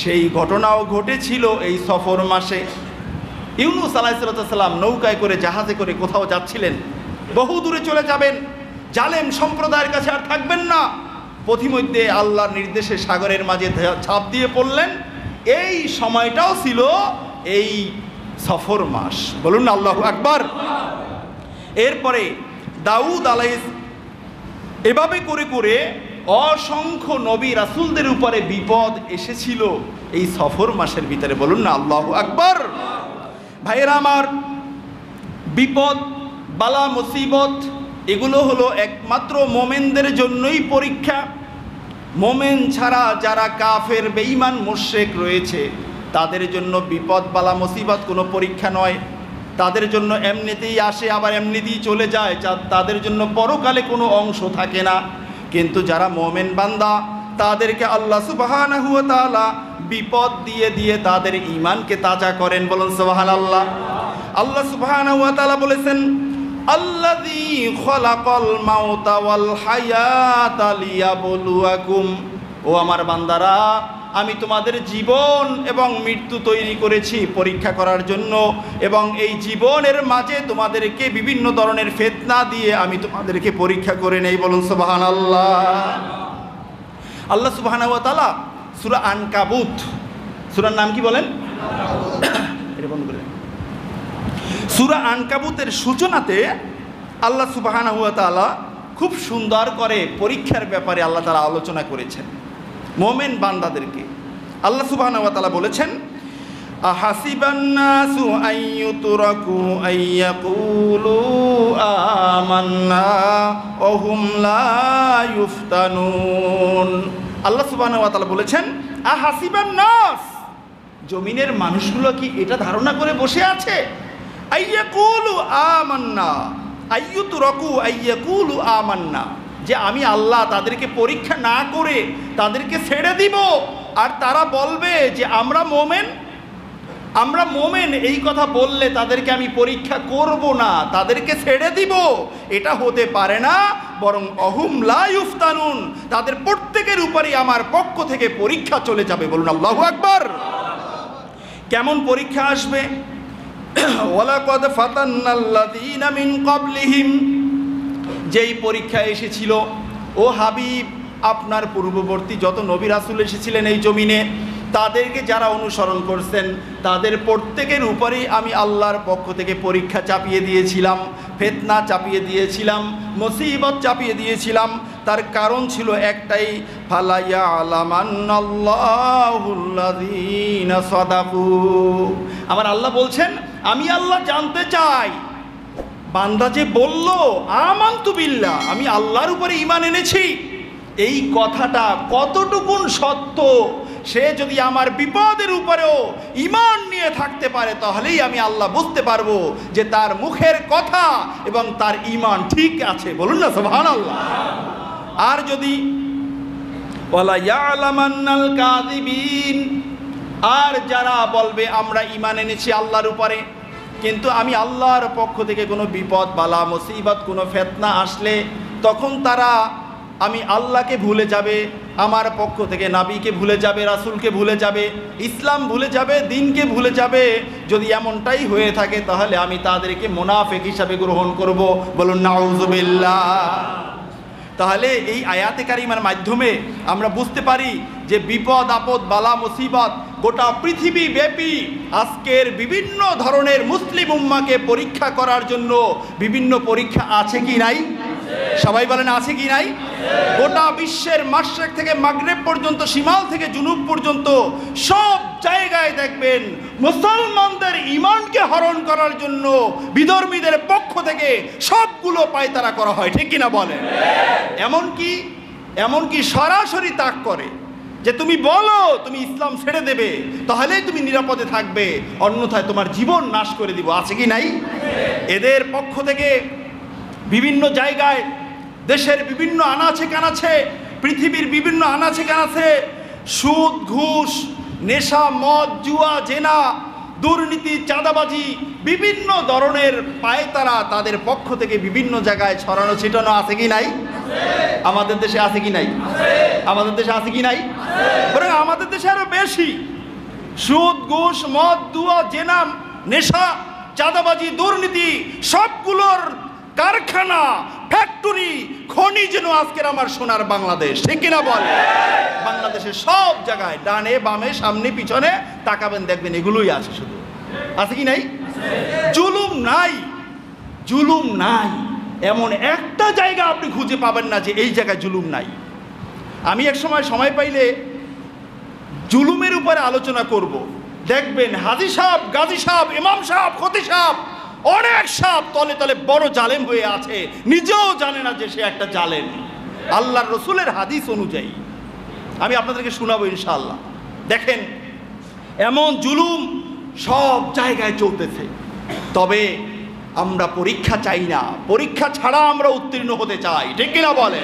[SPEAKER 1] সেই ঘটনাও ঘটেছিল এই সফর মাসে। ইউনুস আলাইহিস সালাতু ওয়াস সালাম নৌকায় করে জাহাজে করে কোথাও যাচ্ছিলেন, বহু দূরে চলে যাবেন, জালেম সম্প্রদায়ের কাছে আর থাকবেন না। পথিমধ্যে আল্লাহর নির্দেশে সাগরের মাঝে ঝাঁপ দিয়ে পড়লেন। এই সময়টাও ছিল এই সফর মাস। বলুন আল্লাহু আকবার। এরপরে দাউদ আলাইহিস এভাবে করে করে অসংখ্য নবী রাসূলদের উপরে বিপদ এসেছিল এই সফর মাসের ভিতরে। বলুন না আল্লাহু আকবার। ভাইয়েরা আমার, বিপদ বালা মুসিবত এগুলো হলো একমাত্র মোমেনদের জন্যই পরীক্ষা। মোমেন ছাড়া যারা কাফের বেঈমান মুশরিক রয়েছে তাদের জন্য বিপদ বালা মুসিবত কোনো পরীক্ষা নয়। তাদের জন্য এমনিতেই আসে আবার এমনিতেই চলে যায়, তাদের জন্য পরকালে কোনো অংশ থাকে না। কিন্তু যারা মোমেন বান্দা তাদেরকে আল্লাহ সুবহানাহু ওয়া তাআলা বিপদ দিয়ে দিয়ে তাদের ঈমানকে তাজা করেন। বলুন সুবহানাল্লাহ। আল্লাহ সুবহানাহু ওয়া তাআলা বলেছেন, আল্লাযী খালাকাল মাউতা ওয়াল হায়াতা লিয়াবলুয়াকুম। ও আমার বান্দারা, আমি তোমাদের জীবন এবং মৃত্যু তৈরি করেছি পরীক্ষা করার জন্য, এবং এই জীবনের মাঝে তোমাদেরকে বিভিন্ন ধরনের ফিতনা দিয়ে আমি তোমাদেরকে পরীক্ষা করে নেই। বলুন সুবহানাল্লাহ। আল্লাহ সুবহানাহু ওয়া তাআলা সূরা আনকাবুত, সূরার নাম কি বলেন? এটা বন্ধ করে। সূরা আনকাবুতের সূচনাতে আল্লাহ সুবহানাহু ওয়া তাআলা খুব সুন্দর করে পরীক্ষার ব্যাপারে আল্লাহ তাআলা আলোচনা করেছেন মোমেন বান্দাদেরকে। আল্লাহ সুবহানাহু ওয়া তাআলা বলেছেন, আহাসিবান নাসু আইয়ুতরাকু আইয়াকুলু আমান্না ওয়া হুম লা ইফতানুন। আল্লাহ সুবহানাহু ওয়া তাআলা বলেছেন, আহাসিবান নাস, জমিনের মানুষগুলো কি এটা ধারণা করে বসে আছে, আইয়াকুলু আমান্না, আইয়ুতরাকু আইয়াকুলু আমান্না, যে আমি আল্লাহ তাদেরকে পরীক্ষা না করে তাদেরকে ছেড়ে দিব আর তারা বলবে যে আমরা মোমেন, আমরা মোমেন, এই কথা বললে তাদেরকে আমি পরীক্ষা করব না, তাদেরকে ছেড়ে দিব, এটা হতে পারে না। বরং অহুম লা ইফতানুন, তাদের প্রত্যেকের উপরেই আমার পক্ষ থেকে পরীক্ষা চলে যাবে। বলুন আল্লাহু আকবার। কেমন পরীক্ষা আসবে? ওয়ালাকাদ ফাতান্নাল্লাযীনা মিন ক্বাবলিহিম, যেই পরীক্ষা এসেছিল ও হাবিব আপনার পূর্ববর্তী যত নবী রাসূল এসেছিলেন এই জমিনে, তাদেরকে যারা অনুসরণ করছেন তাদের প্রত্যেকের উপরেই আমি আল্লাহর পক্ষ থেকে পরীক্ষা চাপিয়ে দিয়েছিলাম, ফিতনা চাপিয়ে দিয়েছিলাম, মুসিবত চাপিয়ে দিয়েছিলাম। তার কারণ ছিল একটাই, ফালা ইয়ালামান্নাল্লাহুল্লাযীনা সাদাকু। আমার আল্লাহ বলছেন আমি আল্লাহ জানতে চাই বান্দা যে বলল আমানতু বিল্লাহ, আমি আল্লাহর উপরে ঈমান এনেছি, এই কথাটা কতটুকুন সত্য, সে যদি আমার বিপদের উপরেও ঈমান নিয়ে থাকতে পারে তাহলেই আমি আল্লাহ বুঝতে পারবো যে তার মুখের কথা এবং তার ঈমান ঠিক আছে। বলুন না সুবহানাল্লাহ। আর যদি ওয়ালা ইয়ালামান্নাল কাযিবিন, আর যারা বলবে আমরা ঈমান এনেছি আল্লাহর উপরে, কিন্তু আমি আল্লাহর পক্ষ থেকে কোনো বিপদ বালা মুসিবত কোনো ফিতনা আসলে তখন তারা আমি আল্লাহকে ভুলে যাবে, আমার পক্ষ থেকে নবীকে ভুলে যাবে, রাসূলকে ভুলে যাবে, ইসলাম ভুলে যাবে, দ্বীনকে ভুলে যাবে। যদি এমনটাই হয়ে থাকে তাহলে আমি তাদেরকে মুনাফিক হিসাবে গ্রহণ করব। বলুন নাউযুবিল্লাহ। তাহলে এই আয়াতে কারিমার মাধ্যমে আমরা বুঝতে পারি যে বিপদ আপদ বালা মুসিবত গোটা পৃথিবী ব্যাপী আজকের বিভিন্ন ধরনের মুসলিম উম্মাকে পরীক্ষা করার জন্য বিভিন্ন পরীক্ষা আছে কি নাই? সবাই বলেন আছে কি নাই? গোটা বিশ্বের মাশরিক থেকে মাগরিব পর্যন্ত, শিমাল থেকে জুনুব পর্যন্ত সব জায়গায় দেখবেন মুসলমানদের ঈমানকে হরণ করার জন্য বিধর্মীদের পক্ষ থেকে সবগুলো পায়তারা করা হয়, ঠিক কিনা বলেন? এমনকি সরাসরি তাক করে যে তুমি বলো তুমি ইসলাম ছেড়ে দেবে তাহলেই তুমি নিরাপদে থাকবে, অন্যথায় তোমার জীবন নাশ করে দিব। আছে কি নাই? এদের পক্ষ থেকে বিভিন্ন জায়গায় দেশের বিভিন্ন আনাচে কানাচে, পৃথিবীর বিভিন্ন আনাচে কানাচে সুদ ঘুষ নেশা মদ জুয়া জেনা দুর্নীতি চাঁদাবাজি বিভিন্ন ধরনের পায়তারা তাদের পক্ষ থেকে বিভিন্ন জায়গায় ছড়ানো ছিটানো আছে কি নাই? আমাদের দেশে আছে কি নাই? আমাদের দেশে আছে কি নাই? বরং আমাদের দেশে আরো বেশি সুদ ঘুষ মদ জুয়া জেনা নেশা চাঁদাবাজি দুর্নীতি সবগুলোর কারখানা ফ্যাক্টরি খনি যেন আজকের আমার সোনার বাংলাদেশ, ঠিক কিনা বল? বাংলাদেশের সব জায়গায় ডানে বামে সামনে পিছনে তাকাবেন দেখবেন এগুলোই আছে। শুধু আছে কি নাই? জুলুম নাই, জুলুম নাই এমন একটা জায়গা আপনি খুঁজে পাবেন না যে এই জায়গায় জুলুম নাই। আমি এক সময় পাইলে জুলুমের উপরে আলোচনা করব। দেখবেন হাজী সাহেব গাজী সাহেব ইমাম সাহেব খতিব সাহেব অনেক সাপ তলে তলে বড় জালেম হয়ে আছে, নিজেও জানে না যে সে একটা জালেম। আল্লাহর রসুলের হাদিস অনুযায়ী আমি আপনাদেরকে শোনাবো ইনশাআল্লাহ। দেখেন এমন জুলুম সব জায়গায় চলতেছে, তবে আমরা পরীক্ষা চাই না, পরীক্ষা ছাড়া আমরা উত্তীর্ণ হতে চাই, ঠিক কিনা বলে?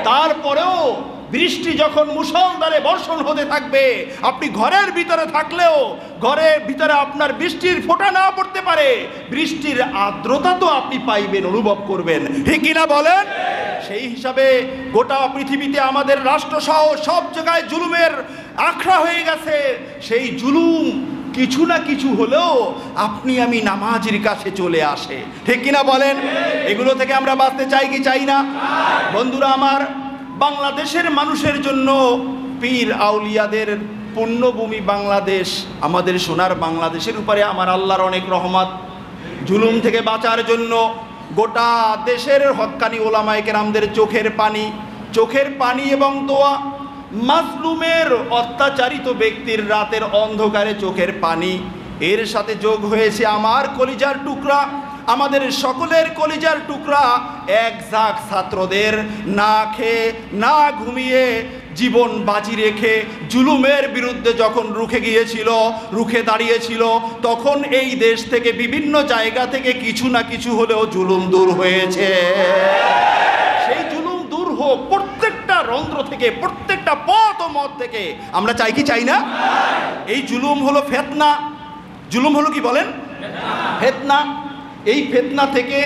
[SPEAKER 1] তারপরেও বৃষ্টি যখন মুষলধারে বর্ষণ হতে থাকবে, আপনি ঘরের ভিতরে থাকলেও ঘরের ভিতরে আপনার বৃষ্টির ফোঁটা না পড়তে পারে, বৃষ্টির আর্দ্রতা তো আপনি পাইবেন, অনুভব করবেন, ঠিক কিনা বলেন? সেই হিসাবে গোটা পৃথিবীতে আমাদের রাষ্ট্রসহ সব জায়গায় জুলুমের আখড়া হয়ে গেছে। সেই জুলুম কিছু না কিছু হলেও আপনি আমি নামাজের কাছে চলে আসে, ঠিক কিনা বলেন? এগুলো থেকে আমরা বাঁচতে চাই কি চাই না? বন্ধুরা আমার, বাংলাদেশের মানুষের জন্য পীর আউলিয়াদের পুণ্যভূমি বাংলাদেশ, আমাদের সোনার বাংলাদেশের উপরে আমার আল্লাহর অনেক রহমত। জুলুম থেকে বাঁচার জন্য গোটা দেশের হক্কানি ওলামায়ে কেরামদের চোখের পানি এবং দোয়া, মাজলুমের অত্যাচারিত ব্যক্তির রাতের অন্ধকারে চোখের পানি, এর সাথে যোগ হয়েছে আমার কলিজার টুকরা, আমাদের সকলের কলিজার টুকরা এক ঝাঁক ছাত্রদের না খেয়ে না ঘুমিয়ে জীবন বাজি রেখে জুলুমের বিরুদ্ধে যখন রুখে দাঁড়িয়েছিল, তখন এই দেশ থেকে বিভিন্ন জায়গা থেকে কিছু না কিছু হলেও জুলুম দূর হয়েছে। সেই জুলুম দূর হোক প্রত্যেকটা রন্ধ্র থেকে, প্রত্যেকটা পথ ও মত থেকে। আমরা চাই কি চাই না? এই জুলুম হলো ফিতনা। জুলুম হলো কি বলেন? ফিতনা। এই ফিতনা থেকে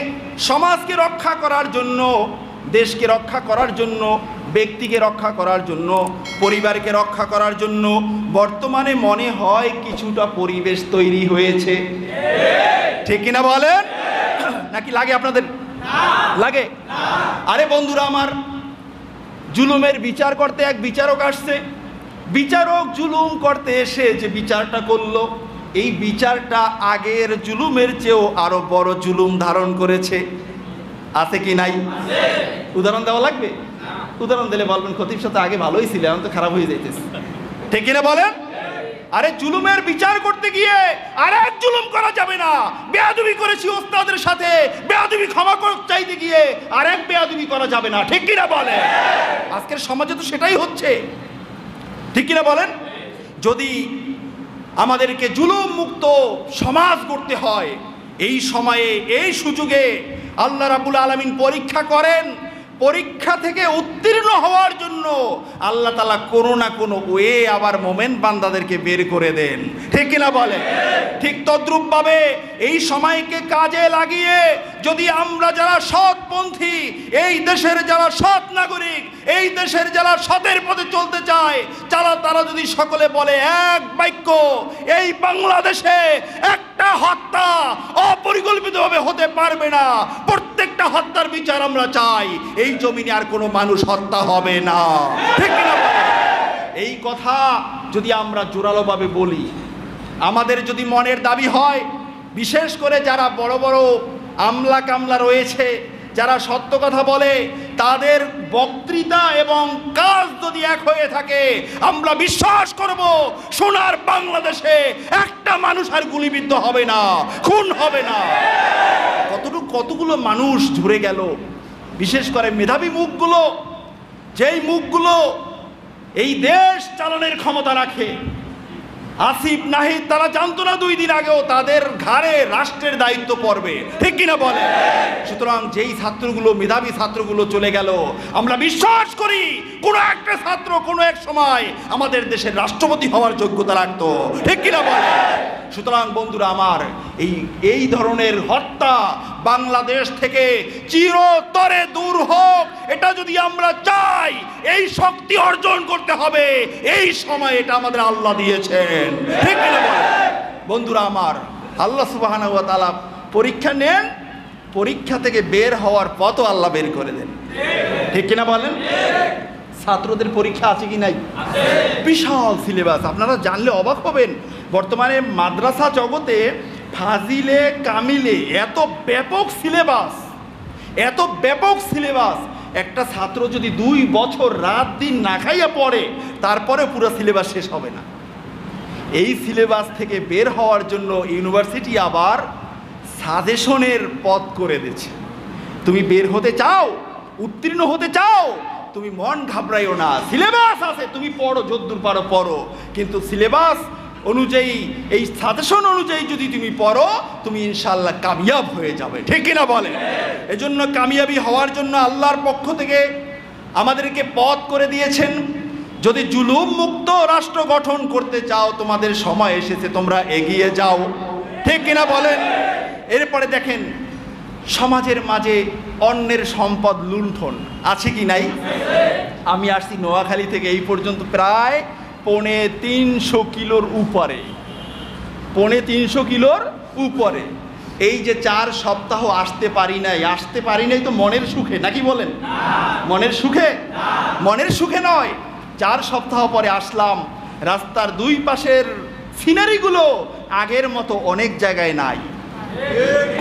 [SPEAKER 1] সমাজকে রক্ষা করার জন্য, দেশকে রক্ষা করার জন্য, ব্যক্তিকে রক্ষা করার জন্য, পরিবারকে রক্ষা করার জন্য বর্তমানে মনে হয় কিছুটা পরিবেশ তৈরি হয়েছে। ঠিক কিনা বলেন? নাকি লাগে আপনাদের? লাগে? আরে বন্ধুরা আমার, জুলুমের বিচার করতে এক বিচারক আসছে। বিচারক জুলুম করতে এসে যে বিচারটা করলো, এই বিচারটা আগের জুলুমের চেয়েও আরো বড় জুলুম ধারণ করেছে। আছে কি নাই? উদাহরণ দেওয়া লাগবে? উদাহরণ দিলে বলবেন খতিব সাথে আগে ভালোই ছিল, এখন তো খারাপ হয়ে যাইতেছে। ঠিক কিনা বলেন? আরে জুলুমের বিচার করতে গিয়ে আরেক জুলুম করা যাবে না। বেয়াদবি করেছি ওস্তাদের সাথে, বেয়াদবি ক্ষমা চাইতে গিয়ে আরেক বেয়াদবি করা যাবে না। ঠিক কিনা বলেন? আজকের সমাজে তো সেটাই হচ্ছে। ঠিক কিনা বলেন? যদি আমাদেরকে জুলুম মুক্ত সমাজ গড়তে হয়, এই সময়ে, এই সুযোগে আল্লাহ রাব্বুল আলামিন পরীক্ষা করেন। পরীক্ষা থেকে উত্তীর্ণ হওয়ার জন্য আল্লাহ তাআলা কোনো না কোনো ওয়ে আবার মোমেন বান্দাদেরকে বের করে দেন। ঠিক কিনা বলে? ঠিক তদ্রূপভাবে এই সময়কে কাজে লাগিয়ে যদি আমরা যারা সৎপন্থী, এই দেশের যারা সৎ নাগরিক, এই দেশের যারা সতের পথে চলতে চায়, তারা যদি সকলে বলে এক বাক্য, এই বাংলাদেশে একটা হত্যা অপরিকল্পিতভাবে হতে পারবে না, প্রত্যেকটা হত্যার বিচার আমরা চাই, এই জমিনে আর কোনো মানুষ হত্যা হবে না। ঠিক না? এই কথা যদি আমরা জোরালোভাবে বলি, আমাদের যদি মনের দাবি হয়, বিশেষ করে যারা বড় বড় আমলা কামলা রয়েছে, যারা সত্য কথা বলে, তাদের বক্তৃতা এবং কাজ যদি এক হয়ে থাকে, আমরা বিশ্বাস করব সোনার বাংলাদেশে একটা মানুষ আর গুলিবিদ্ধ হবে না, খুন হবে না। কতগুলো মানুষ ঝরে গেল, বিশেষ করে মেধাবী মুখগুলো, যেই মুখগুলো এই দেশ চালানোর ক্ষমতা রাখে। আসিফ নাহিদ তারা জানতো না 2 দিন আগেও তাদের ঘাড়ে রাষ্ট্রের দায়িত্ব পড়বে। ঠিক কিনা বলে? সুতরাং যেই ছাত্রগুলো, মেধাবী ছাত্রগুলো চলে গেল, আমরা বিশ্বাস করি কোনো একটা ছাত্র কোনো এক সময় আমাদের দেশের রাষ্ট্রপতি হওয়ার যোগ্যতা রাখতো। ঠিক কিনা বলে? সুতরাং বন্ধুরা আমার, এই ধরনের হত্যা বাংলাদেশ থেকে চিরতরে দূর হোক, এটা যদি আমরা চাই, এই শক্তি অর্জন করতে হবে। এই সময় এটা আমাদের আল্লাহ দিয়েছেন। ঠিক কিনা বলেন? বন্ধুরা আমার, আল্লাহ সুবহানাহু ওয়া তাআলা পরীক্ষা নেন, পরীক্ষা থেকে বের হওয়ার পথও আল্লাহ বের করে দেন। ঠিক কিনা বলেন? ছাত্রদের পরীক্ষা আছে কি নাই? বিশাল সিলেবাস, আপনারা জানলে অবাক হবেন। বর্তমানে মাদ্রাসা জগতে ফাজিলে কামিলে এত ব্যাপক সিলেবাস, একটা ছাত্র যদি 2 বছর রাত দিন না খাইয়া পড়ে, তারপরে পুরো সিলেবাস শেষ হবে না। এই সিলেবাস থেকে বের হওয়ার জন্য ইউনিভার্সিটি আবার সাজেশনের পথ করে দিচ্ছে। তুমি বের হতে চাও, উত্তীর্ণ হতে চাও, তুমি মন ঘাবড়াইও না, সিলেবাস আছে, তুমি পড়ো, যদ্দূর পারো পড়ো, কিন্তু সিলেবাস অনুযায়ী, এই সাজেশন অনুযায়ী যদি তুমি পড়ো, তুমি ইনশাআল্লাহ কামিয়াব হয়ে যাবে। ঠিক কিনা বলে? এজন্য কামিয়াবি হওয়ার জন্য আল্লাহর পক্ষ থেকে আমাদেরকে পথ করে দিয়েছেন। যদি জুলুম মুক্ত রাষ্ট্র গঠন করতে চাও, তোমাদের সময় এসেছে, তোমরা এগিয়ে যাও। ঠিক কিনা বলেন? এরপরে দেখেন, সমাজের মাঝে অন্যের সম্পদ লুণ্ঠন আছে কি নাই? আমি আসছি নোয়াখালী থেকে, এই পর্যন্ত প্রায় 350 কিলোর উপরে, 350 কিলোর উপরে। এই যে 4 সপ্তাহ আসতে পারি নাই তো মনের সুখে, নাকি বলেন? মনের সুখে? মনের সুখে নয়, 4 সপ্তাহ পরে আসলাম। রাস্তার 2 পাশের সিনারিগুলো আগের মতো অনেক জায়গায় নাই।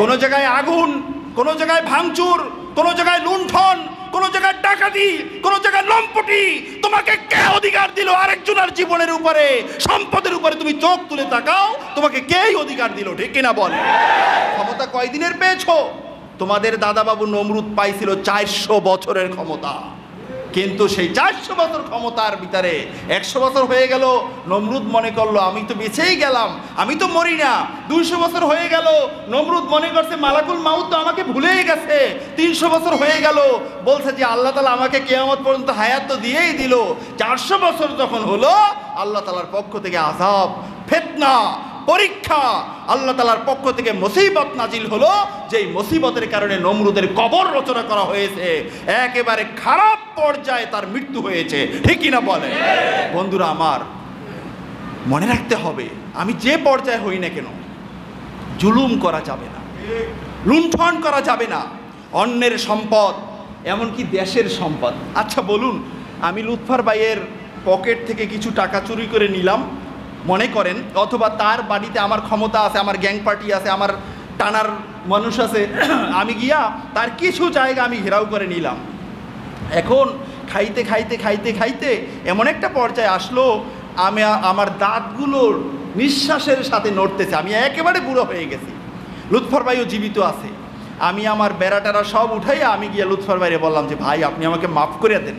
[SPEAKER 1] কোনো জায়গায় আগুন, কোনো জায়গায় ভাঙচুর, কোনো জায়গায় লুণ্ঠন, কোনো জায়গায় ডাকাতি, কোনো জায়গায় লম্পটি। তোমাকে কে অধিকার দিল আরেকজনের জীবনের উপরে, সম্পদের উপরে তুমি চোখ তুলে তাকাও, তোমাকে কেই অধিকার দিল? ঠিক কিনা বলে? ক্ষমতা কয়দিনের পেয়েছো? তোমাদের দাদা বাবু নমরুদ পাইছিল 400 বছরের ক্ষমতা। কিন্তু সেই 400 বছর ক্ষমতার ভিতরে 100 বছর হয়ে গেল, নমরুদ মনে করলো আমি তো বেঁচেই গেলাম, আমি তো মরি না। 200 বছর হয়ে গেল, নমরুদ মনে করছে মালাকুল মাউত তো আমাকে ভুলেই গেছে। 300 বছর হয়ে গেল, বলছে যে আল্লাহ তাআলা আমাকে কিয়ামত পর্যন্ত হায়াত তো দিয়েই দিল। 400 বছর যখন হলো, আল্লাহ তাআলার পক্ষ থেকে আযাব, ফিতনা, পরীক্ষা, আল্লাহ তাআলার পক্ষ থেকে মুসিবত নাজিল হলো, যেই মুসিবতের কারণে নমরুদের কবর রচনা করা হয়েছে। একেবারে খারাপ পর্যায়ে তার মৃত্যু হয়েছে, ঠিক কিনা বলে? বন্ধুরা আমার, মনে রাখতে হবে, আমি যে পর্যায়ে হই না কেন, জুলুম করা যাবে না, লুণ্ঠন করা যাবে না। অন্যের সম্পদ, এমনকি দেশের সম্পদ। আচ্ছা বলুন, আমি লুৎফর ভাইয়ের পকেট থেকে কিছু টাকা চুরি করে নিলাম মনে করেন, অথবা তার বাড়িতে আমার ক্ষমতা আছে, আমার গ্যাং পার্টি আছে, আমার টানার মানুষ আছে, আমি গিয়া তার কিছু জায়গা আমি ঘেরাও করে নিলাম। এখন খাইতে খাইতে খাইতে খাইতে এমন একটা পর্যায়ে আসলো, আমি আমার দাঁতগুলোর নিঃশ্বাসের সাথে নড়তেছে, আমি একেবারে বুড়ো হয়ে গেছি। লুৎফর ভাইও জীবিত আছে। আমি আমার বেড়াটারা সব উঠাইয়া আমি গিয়া লুৎফর ভাইরে বললাম যে ভাই আপনি আমাকে মাফ করে দেন।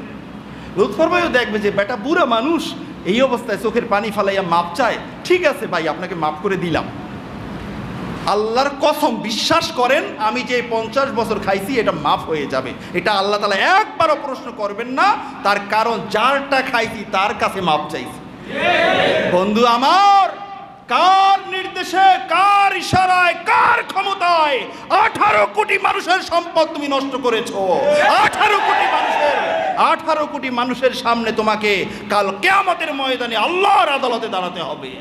[SPEAKER 1] লুৎফর ভাইও দেখবে যে বেটা বুড়া মানুষ, এই অবস্থায় চোখের পানি ফালাইয়া মাপ চায়, ঠিক আছে ভাই আপনাকে মাফ করে দিলাম। আল্লাহর কসম, বিশ্বাস করেন আমি যে 50 বছর খাইছি এটা মাফ হয়ে যাবে, এটা আল্লাহ তাআলা একবারও প্রশ্ন করবেন না। তার কারণ যারটা খাইছি তার কাছে মাপ চাইছি। বন্ধু আমার, কার নির্দেশে, কার ইশারায়, কার ক্ষমতায় 18 কোটি মানুষের সম্পদ তুমি নষ্ট করেছো? 18 কোটি মানুষের সামনে তোমাকে কাল কিয়ামতের ময়দানে আল্লাহর আদালতে দাঁড়াতে হবে।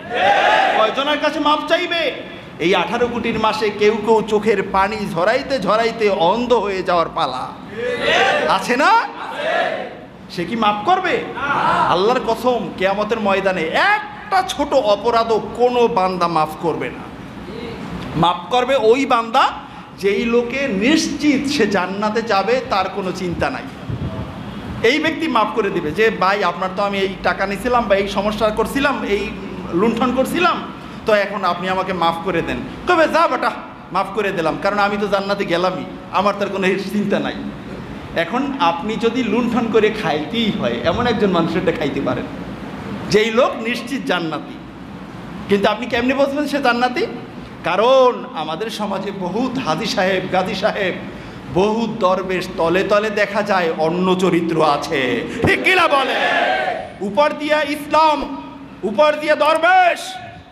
[SPEAKER 1] কয়জনের কাছে মাপ চাইবে? এই 18 কোটির মাসে কেউ কেউ চোখের পানি ঝরাইতে ঝরাইতে অন্ধ হয়ে যাওয়ার পালা আছে না? সে কি মাফ করবে? আল্লাহর কসম, কিয়ামতের ময়দানে একটা ছোট অপরাধও কোনো বান্দা মাফ করবে না। মাফ করবে ওই বান্দা যেই লোকে নিশ্চিত সে জান্নাতে যাবে, তার কোনো চিন্তা নাই। এই ব্যক্তি মাফ করে দিবে যে ভাই আপনার তো আমি এই টাকা নিয়েছিলাম বা এই সমস্যা করছিলাম, এই লুণ্ঠন করছিলাম, তো এখন আপনি আমাকে মাফ করে দেন। তবে যা বেটা মাফ করে দিলাম, কারণ আমি তো জান্নাতে গেলামই, আমার তার কোনো চিন্তা নাই। এখন আপনি যদি লুণ্ঠন করে খাইতেই হয়, এমন একজন মানুষের খাইতে পারেন যেই লোক নিশ্চিত জান্নাতি, কিন্তু আপনি কেমনি বলছেন সে জান্নাতি? কারণ আমাদের সমাজে বহুত হাজী সাহেব, গাজী সাহেব, বহুত দরবেশ, তলে তলে দেখা যায় অন্য চরিত্র আছে, ঠিক কিনা বলে? উপর দিয়া ইসলাম, উপর দিয়া দরবেশ,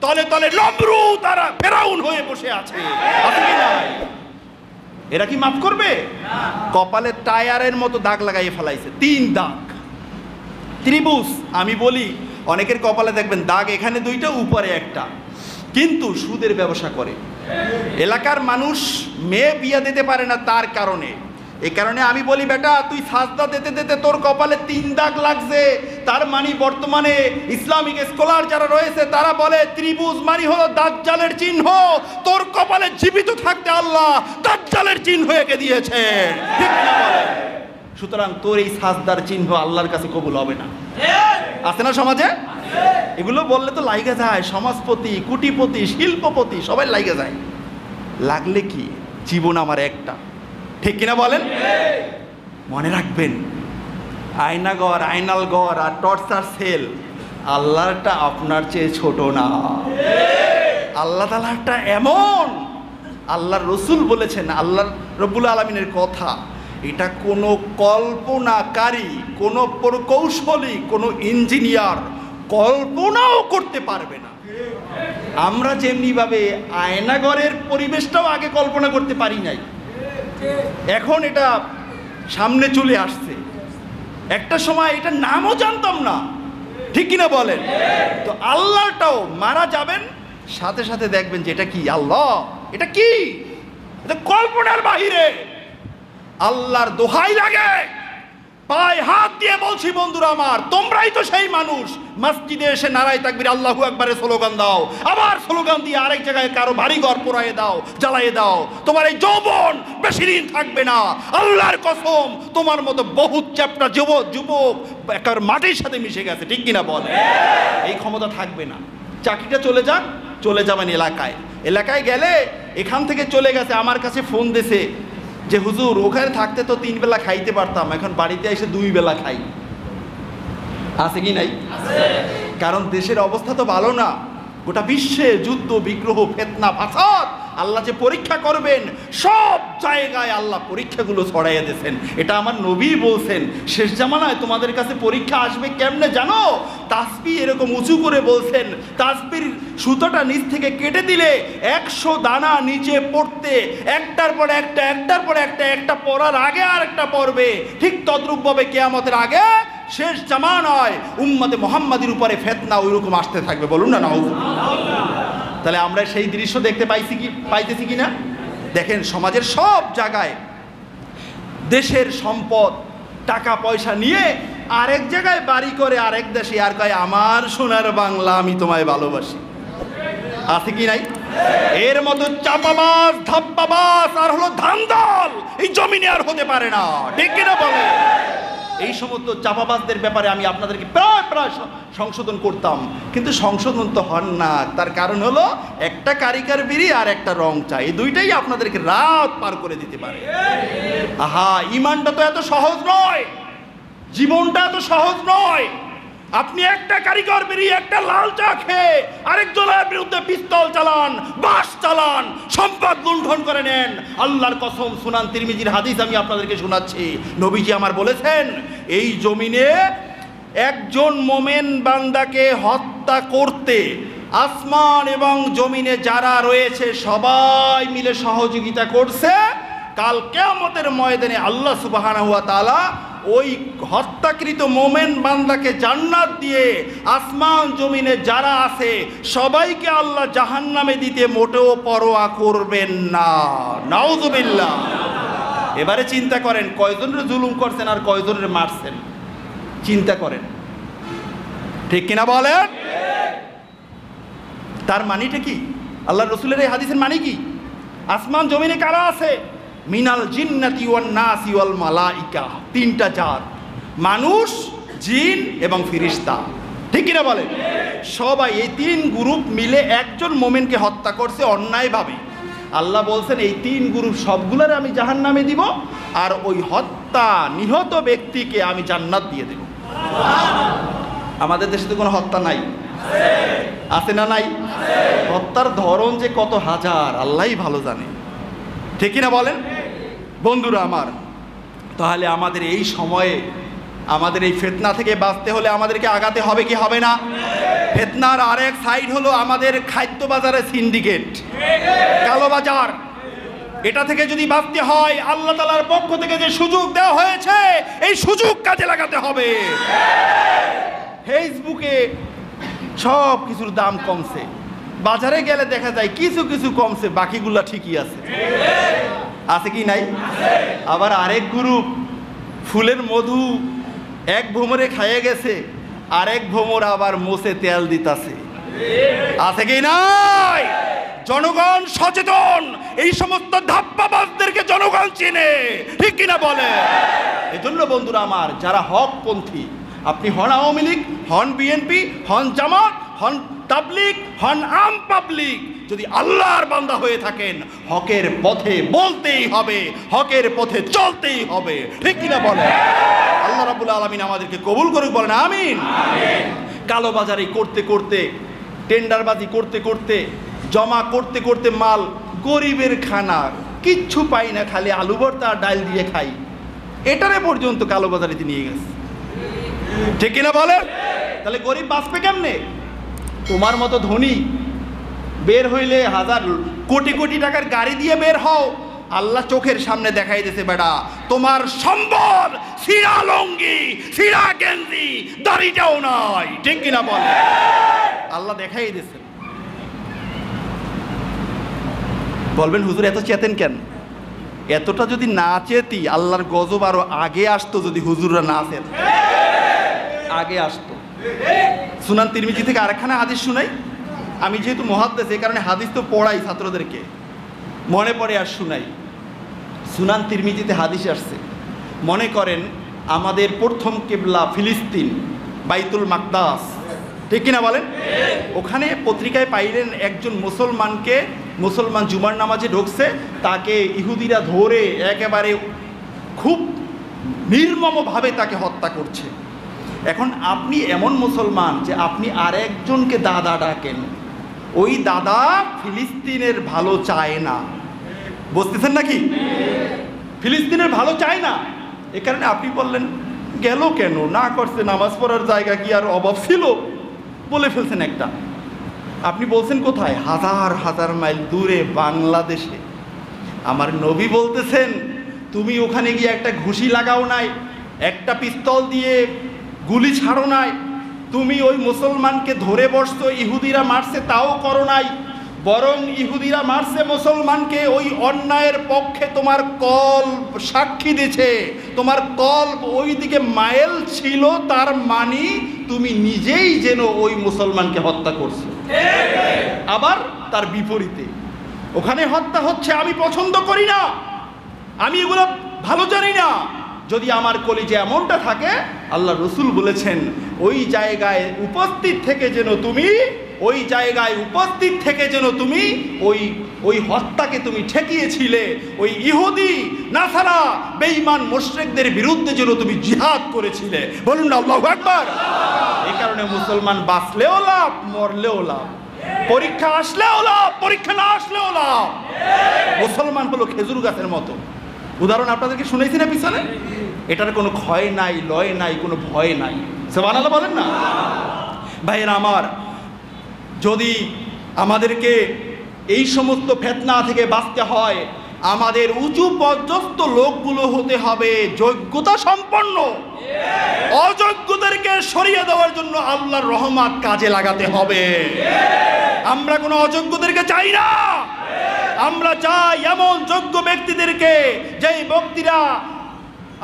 [SPEAKER 1] তলে তলে নমরুদ তারা ফেরাউন হয়ে বসে আছে, আছে কি নাই? এরা কি মাফ করবে? কপালে টায়ারের মতো দাগ লাগাইয়ে ফেলাইছে, 3 দাগ, ত্রিভুজ। আমি বলি অনেকের কপালে দেখবেন দাগ এখানে 2টা, উপরে 1টা, কিন্তু সুদের ব্যবসা করে। এলাকার মানুষ মেয়ে বিয়ে দিতে পারে না তার কারণে। এই কারণে আমি বলি বেটা তুই সাজদা দিতে দিতে তোর কপালে 3 দাগ লাগছে। তার মানে বর্তমানে ইসলামিক স্কলার যারা রয়েছে তারা বলে ত্রিভুজ মানে হলো দাজ্জালের চিহ্ন। তোর কপালে জীবিত থাকতে আল্লাহ দাজ্জালের চিহ্ন এঁকে দিয়েছে, ঠিক না বলে? সুতরাং তোর এই সাজদার চিহ্ন আল্লাহর কাছে কবুল হবে না। আছে না সমাজে? এগুলো বললে তো লাইগা যায়, সমাজপতি, কুটিপতি, শিল্পপতি সবাই লাইগা যায়। লাগলে কি, জীবন আমার একটা, ঠিক কিনা বলেন? মনে রাখবেন, আয়নাগর, আয়নালগড় আর টর্চার সেল আল্লাহরটা আপনার চেয়ে ছোট না। আল্লাহ তাআলারটা এমন, আল্লাহর রসুল বলেছেন, আল্লাহ রব্বুল আলামিনের কথা, এটা কোনো কল্পনাকারী, কোনো প্রকৌশলী, কোনো ইঞ্জিনিয়ার কল্পনাও করতে পারবে না। আমরা যেমনিভাবে আয়নাগরের পরিবেশটাও আগে কল্পনা করতে পারি নাই, এখন এটা সামনে চলে আসছে। একটা সময় এটা নামও জানতাম না, ঠিক কিনা বলেন? তো আল্লাহটাও মারা যাবেন, সাথে সাথে দেখবেন যে এটা কি আল্লাহ, এটা কি, এটা কল্পনার বাহিরে। আল্লাহর দোহাই লাগে, পায়ে হাত দিয়ে বলছি বন্ধুরা আমার, তোমরাই তো সেই মানুষ মসজিদে এসে নারায়ে তাকবীর আল্লাহু আকবারের স্লোগান দাও, আবার স্লোগান দিয়ে আরেক জায়গায় কারো বাড়ি ঘর পোড়ায়ে দাও, জ্বালায়ে দাও। তোমার এই যৌবন বেশি দিন থাকবে না, আল্লাহর কসম। তোমার মতো বহুত চ্যাপ্টা যুবক একার মাটির সাথে মিশে গেছে, ঠিক কিনা বল? এই ক্ষমতা থাকবে না। চাকরিটা চলে যাক, চলে যাবেন এলাকায়। এলাকায় গেলে এখান থেকে চলে গেছে, আমার কাছে ফোন দিছে, যে হুজুর ওখানে থাকতে তো 3 বেলা খাইতে পারতাম, এখন বাড়িতে এসে 2 বেলা খাই। আছে কি নাই? কারণ দেশের অবস্থা তো ভালো না। গোটা বিশ্বে যুদ্ধ বিগ্রহ ফিতনা ফাসাদ, আল্লাহ যে পরীক্ষা করবেন সব জায়গায় আল্লাহ পরীক্ষাগুলো ছড়াইয়া দিয়েছেন। এটা আমার নবী বলছেন, শেষ জামানায় তোমাদের কাছে পরীক্ষা আসবে কেমনে জানো? তাসবিহ এরকম উঁচু করে বলছেন, তাসবির সুতোটা নিচ থেকে কেটে দিলে 100 দানা নিচে পড়তে, একটার পর একটা একটার পর একটা, একটা পড়ার আগে আর একটা পড়বে। ঠিক তদ্রূপভাবে কিয়ামতের আগে শেষ জামানায় উম্মতে মুহাম্মাদির উপরে ফিতনা ওইরকম আসতে থাকবে। বলুন না নাউজুবিল্লাহ। তাহলে আমরা সেই দৃশ্য দেখতে পাইতেছি কি না? দেখেন সমাজের সব জায়গায় দেশের সম্পদ টাকা পয়সা নিয়ে আরেক জায়গায় বাড়ি করে আরেক দেশে, আর কয় আমার সোনার বাংলা আমি তোমায় ভালোবাসি। আছে কি নাই? এর মতো চাপাবাজ ধাপ্পাবাজ আর হলো ধান্দাল এই জমিনে আর হতে পারে না। ঠিক কিনা বলে? এই সমস্ত চাপাবাজদের ব্যাপারে আমি আপনাদেরকে প্রায় সংশোধন করতাম, কিন্তু সংশোধন তো হন না। তার কারণ হলো একটা কারিকার বিড়ি আর একটা রং চা, এই দুইটাই আপনাদেরকে রাত পার করে দিতে পারে। আহা, ইমানটা তো এত সহজ নয়, জীবনটা এত সহজ নয়। আপনি একটা কারিগর বিড়ি একটা লাল চা খেয়ে আরেকজনের বিরুদ্ধে পিস্তল চালান, বাস চালান, সম্পদ লুণ্ঠন করে নেন। আল্লাহর কসম, সুনান তিরমিজির হাদিস আমি আপনাদেরকে শোনাচ্ছি। নবীজি আমার বলেছেন, এই জমিনে একজন মোমেন বান্দাকে হত্যা করতে আসমান এবং জমিনে যারা রয়েছে সবাই মিলে সহযোগিতা করছে। কাল কিয়ামতের ময়দানে আল্লাহ সুবহানাহু ওয়া তাআলা ওই হত্যাকৃত মোমেন বান্দাকে জান্নাত দিয়ে আসমান জমিনে যারা আছে সবাইকে আল্লাহ জাহান্নামে দিতে মোটেও পরোয়া করবেন না। নাউজুবিল্লাহ। এবারে চিন্তা করেন, কয়জনের জুলুম করছেন আর কয়জনের মারছেন, চিন্তা করেন। ঠিক কিনা বলেন? তার মানিটা কি? আল্লাহ রসুলের এই হাদিসের মানে কি? আসমান জমিনে কারা আছে? মিনাল জিন্নাতি ওয়ান নাসি ওয়াল মালাইকা, 3টা জাত, মানুষ, জিন এবং ফেরেশতা। ঠিক কিনা বলেন? সবাই এই 3 গ্রুপ মিলে একজন মোমেনকে হত্যা করছে অন্যায়ভাবে। আল্লাহ বলছেন এই 3 গ্রুপ সবগুলোর আমি জাহান্নামে দিব, আর ওই হত্যা নিহত ব্যক্তিকে আমি জান্নাত দিয়ে দেব। আমাদের দেশে তো কোনো হত্যা নাই, আছে না নাই? হত্যার ধরন যে কত হাজার আল্লাহই ভালো জানে। ঠিক কিনা বলেন? বন্ধুরা আমার, তাহলে আমাদের এই সময়ে আমাদের এই ফিতনা থেকে বাঁচতে হলে আমাদেরকে আগাতে হবে কি হবে না? ফিতনার আরেক সাইড হলো আমাদের খাদ্য বাজারের সিন্ডিকেট, কালোবাজার। এটা থেকে যদি বাঁচতে হয় আল্লাহ তাআলার পক্ষ থেকে যে সুযোগ দেওয়া হয়েছে এই সুযোগ কাজে লাগাতে হবে। ফেসবুকে সব কিছুর দাম কমছে, বাজারে গেলে দেখা যায় কিছু কিছু কমছে, বাকিগুলা ঠিকই আছে। আছে কি নাই? আবার আরেক গ্রুপ ফুলের মধু এক ভোমরে খাইয়ে গেছে, আরেক ভোমর আবার মোছে তেল দিতাছে। আছে কি নাই? জনগণ সচেতন, এই সমস্ত ধাপ্পাবাজদেরকে জনগণ চিনে। ঠিক কিনা বলে? এজন্য বন্ধুরা আমার, যারা হকপন্থী, আপনি হন আওয়ামী লীগ, হন বিএনপি, হন জামাত, হন তাবলিগ, হন আম পাবলিক, যদি আল্লাহর বান্দা হয়ে থাকেন হকের পথে বলতেই হবে, হকের পথে চলতেই হবে। ঠিক কিনা বলে? আল্লাহ রাব্বুল আলামিন আমাদেরকে কবুল করুক, বলেন আমিন। কালোবাজারি করতে করতে, টেন্ডারবাজি করতে করতে, জমা করতে করতে মাল, গরিবের খানা কিচ্ছু পাই না, খালি আলু ভর্তা আর ডাল দিয়ে খাই, এটারে পর্যন্ত কালোবাজারিতে নিয়ে গেছে। ঠিক কিনা বলে? তাহলে গরিব বাঁচবে কেমনে? তোমার মতো ধনী বের হইলে হাজার কোটি কোটি টাকার গাড়ি দিয়ে বের হও, আল্লাহ চোখের সামনে দেখাই দিয়েছে, বেটা তোমার সম্বল সিরা লঙ্গি, সিরা গেঞ্জি, দাড়িটাও নাই। ঠিক কিনা বলে? আল্লাহ দেখাই দিয়েছে। বলবেন হুজুর এত চেতেন কেন? এতটা যদি না চেতি আল্লাহর গজব আরো আগে আসতো, যদি হুজুররা না চেত আগে আসতো। সুনান তিরমিজি থেকে আরেকখানা হাদিস শুনাই। আমি যেহেতু মুহাদ্দিস, এই কারণে হাদিস তো পড়াই ছাত্রদেরকে, মনে পড়ে আর শুনাই। সুনান তিরমিজিতে হাদিস আসছে, মনে করেন আমাদের প্রথম কিবলা ফিলিস্তিন, বাইতুল মাকদাস। ঠিক কিনা বলেন? ওখানে পত্রিকায় পাইলেন একজন মুসলমানকে মুসলমান জুমার নামাজে ঢুকছে, তাকে ইহুদিরা ধরে একেবারে খুব নির্মমভাবে তাকে হত্যা করছে। এখন আপনি এমন মুসলমান যে আপনি আরেকজনকে দাদা ডাকেন, ওই দাদা ফিলিস্তিনের ভালো চায় না, বুঝতেছেন নাকি? ফিলিস্তিনের ভালো চায় না, এ কারণে আপনি বললেন গেল কেন, না করছে, নামাজ পড়ার জায়গা কি আর অভাব ছিল, বলে ফেলছেন একটা। আপনি বলছেন কোথায়? হাজার হাজার মাইল দূরে বাংলাদেশে। আমার নবী বলতেছেন তুমি ওখানে গিয়ে একটা ঘুষি লাগাও নাই, একটা পিস্তল দিয়ে গুলি ছাড়ো নাই, তুমি ওই মুসলমানকে ধরে বসছো, ইহুদিরা মারছে তাও করো নাই, বরং ইহুদিরা মারছে মুসলমানকে, ওই অন্যায়ের পক্ষে তোমার কল্প সাক্ষী দিছে, তোমার কল্প ওই দিকে মাইল ছিল, তার মানি তুমি নিজেই যেন ওই মুসলমানকে হত্যা করছো। আবার তার বিপরীতে ওখানে হত্যা হচ্ছে, আমি পছন্দ করি না, আমি এগুলো ভালো জানি না। যদি আমার কলিজে এমনটা থাকে, আল্লাহ রসুল বলেছেন ওই জায়গায় উপস্থিত থেকে যেন তুমি ওই হত্যাকে তুমি ঠেকিয়েছিলে, ওই ইহুদি নাসারা বেঈমান মুশরিকদের বিরুদ্ধে যেন তুমি জিহাদ করেছিলে। বলুন না আল্লাহু আকবার। এই কারণে মুসলমান বাঁচলেও লাভ, মরলেও লাভ, পরীক্ষা আসলেও লাভ, পরীক্ষা না আসলেও লাভ। মুসলমান হলো খেজুর গাছের মতো। উদাহরণ আপনাদেরকে শুনেছি না পিছনে, এটার কোনো ক্ষয় নাই, লয় নাই, কোনো ভয় নাই। সুবহানাল্লাহ বলেন না ভাইয়েরা আমার। যদি আমাদেরকে এই সমস্ত ফিতনা থেকে বাঁচতে হয়, আমাদের উঁচু পদস্থ লোকগুলো হতে হবে যোগ্যতা সম্পন্ন। অযোগ্যদেরকে সরিয়ে দেওয়ার জন্য আল্লাহর রহমত কাজে লাগাতে হবে। আমরা কোনো অযোগ্যদেরকে চাই না, আমরা চাই এমন যোগ্য ব্যক্তিদেরকে, যেই ব্যক্তিরা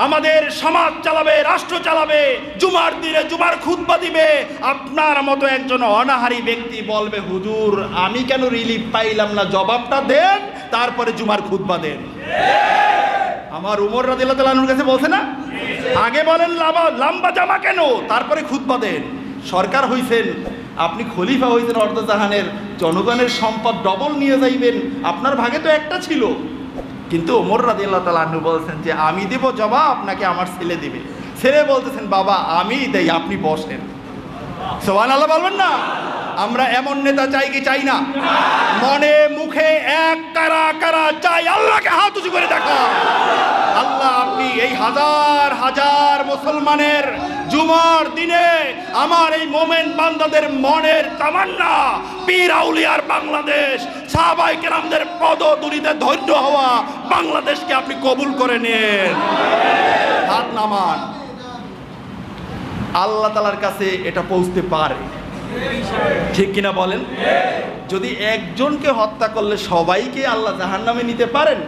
[SPEAKER 1] আমাদের সমাজ চালাবে, রাষ্ট্র চালাবে, জুমার দিনে জুমার খুতবা দিবে। আপনার মতো একজন অনাহারী ব্যক্তি বলবে হুজুর আমি কেন রিলিফ পাইলাম না, জবাবটা দেন, তারপরে জুমার খুতবা দেন। আমার উমর রাদিয়াল্লাহু তাআলা আনহুর কাছে বলছে না, আগে বলেন লম্বা জামা কেন, তারপরে খুতবা দেন। সরকার হইছেন, আপনি খলিফা হইছেন অর্ধজাহানের, জনগণের সম্পদ ডবল নিয়ে যাইবেন, আপনার ভাগে তো একটা ছিল। কিন্তু ওমর রাদিয়াল্লাহু তাআলা আনহু বলছেন যে আমি দেব জবাব নাকি আমার ছেলে দিবে? ছেলে বলতেছেন বাবা আমি দেই, আপনি বসেন। সুবহানাল্লাহ বলবেন না? আমরা এমন নেতা চাই কি চাই না? মনে মুখে এক কারা কারা চাই? আল্লাহকে হাত উঁচু করে দেখা। আল্লাহ আপনি এই হাজার হাজার মুসলমানের জুমার দিনে আমার এই মোমেন বান্দাদের মনের তামান্না, পীর আউলিয়ার বাংলাদেশ, সাহাবায়ে কেরামদের পদধূলিতে ধন্য হওয়া বাংলাদেশকে আপনি কবুল করে নেন। হাত নামান। আল্লাহ তাআলার কাছে এটা পৌঁছতে পারে, ঠিক কিনা বলেন? যদি একজনকে হত্যা করলে সবাইকে আল্লাহ জাহান্নামে নিতে পারেন,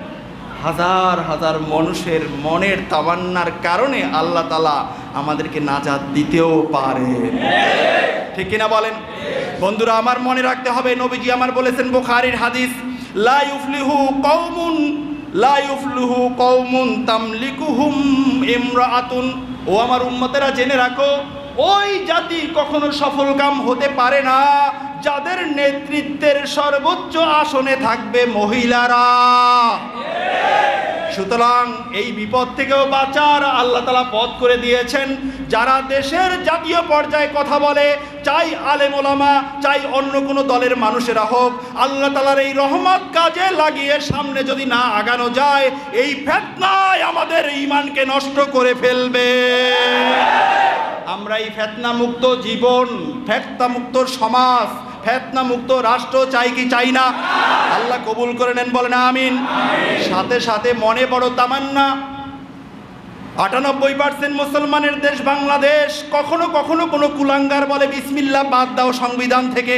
[SPEAKER 1] হাজার হাজার মানুষের মনের তামান্নার কারণে আল্লাহ তাআলা আমাদেরকে নাজাত দিতেও পারেন, ঠিক কিনা বলেন? বন্ধুরা আমার মনে রাখতে হবে, নবীজি আমার বলেছেন বুখারীর হাদিস, লা ইউফলিহু কওমুন তামলিকুহুম ইমরাআতুন। ও আমার উম্মতেরা জেনে রাখো, ওই জাতি কখনো সফলকাম হতে পারে না যাদের নেতৃত্বের সর্বোচ্চ আসনে থাকবে মহিলারা। সুতরাং এই বিপদ থেকেও বাঁচার আল্লাহ তাআলা পথ করে দিয়েছেন। যারা দেশের জাতীয় পর্যায়ে কথা বলে, চাই আলেম ওলামা, চাই অন্য কোনো দলের মানুষেরা হোক, আল্লাহ তাআলার এই রহমত কাজে লাগিয়ে সামনে যদি না আগানো যায়, এই ফিতনায় আমাদের ঈমানকে নষ্ট করে ফেলবে। আমরা এই ফিতনা মুক্ত জীবন, ফিতনা মুক্ত সমাজ, ফিতনা মুক্ত রাষ্ট্র চাই কি চাই না? আল্লাহ কবুল করে নেন, বলেন আমিন। সাথে সাথে মনে বড় তামান্না, 98% মুসলমানের দেশ বাংলাদেশ। কখনো কখনো কোনো কুলাঙ্গার বলে বিসমিল্লাহ বাদ দাও সংবিধান থেকে,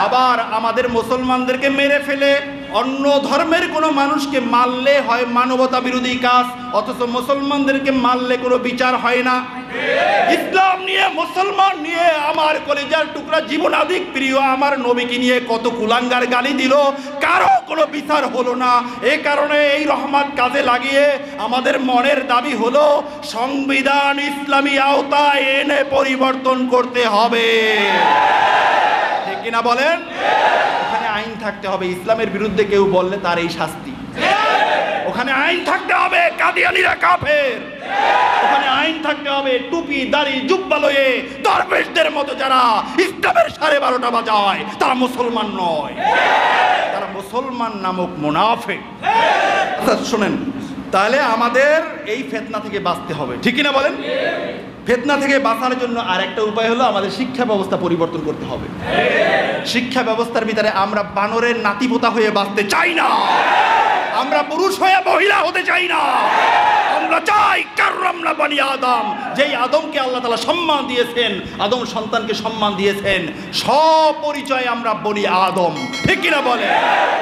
[SPEAKER 1] আবার আমাদের মুসলমানদেরকে মেরে ফেলে। অন্য ধর্মের কোনো মানুষকে মারলে হয় মানবতা বিরোধী কাজ, অথচ মুসলমানদেরকে মারলে কোনো বিচার হয় না। ইসলাম নিয়ে, মুসলমান নিয়ে আমার কলিজার টুকরা জীবনাধিক প্রিয় আমার নবীকে নিয়ে কত কুলাঙ্গার গালি দিল, কারো কোনো বিচার হলো না। এই কারণে এই রহমত কাজে লাগিয়ে আমাদের মনের দাবি হলো সংবিধান ইসলামী আওতায় এনে পরিবর্তন করতে হবে, ঠিক কিনা বলেন? এখানে আইন থাকতে হবে, ইসলামের বিরুদ্ধে কেউ বললে তার এই শাস্তি। ওখানে আইন থাকতে হবে, কাদিয়ানীরা কাফের। ওখানে আইন থাকতে হবে, টুপি দাড়ি জুব্বা লয়ে দরবেশদের মতো যারা ইসলামের 12:30 বাজায় তারা মুসলমান নয়, তারা মুসলমান নামক মুনাফিক। শোনেন, তাহলে আমাদের এই ফিতনা থেকে বাঁচতে হবে, ঠিক কিনা বলেন? ফিতনা থেকে বাঁচার জন্য আরেকটা উপায় হলো আমাদের শিক্ষা ব্যবস্থা পরিবর্তন করতে হবে। শিক্ষা ব্যবস্থার ভিতরে আমরা বানরের নাতিপোতা হয়ে বাঁচতে চাই না, আমরা পুরুষ হয়ে মহিলা হতে চাই না। আমরা চাই কাররামনা বানি আদম, যেই আদমকে আল্লাহ তাআলা সম্মান দিয়েছেন, আদম সন্তানকে সম্মান দিয়েছেন, স্বপরিচয় আমরা বনি আদম, ঠিক কিনা বলে?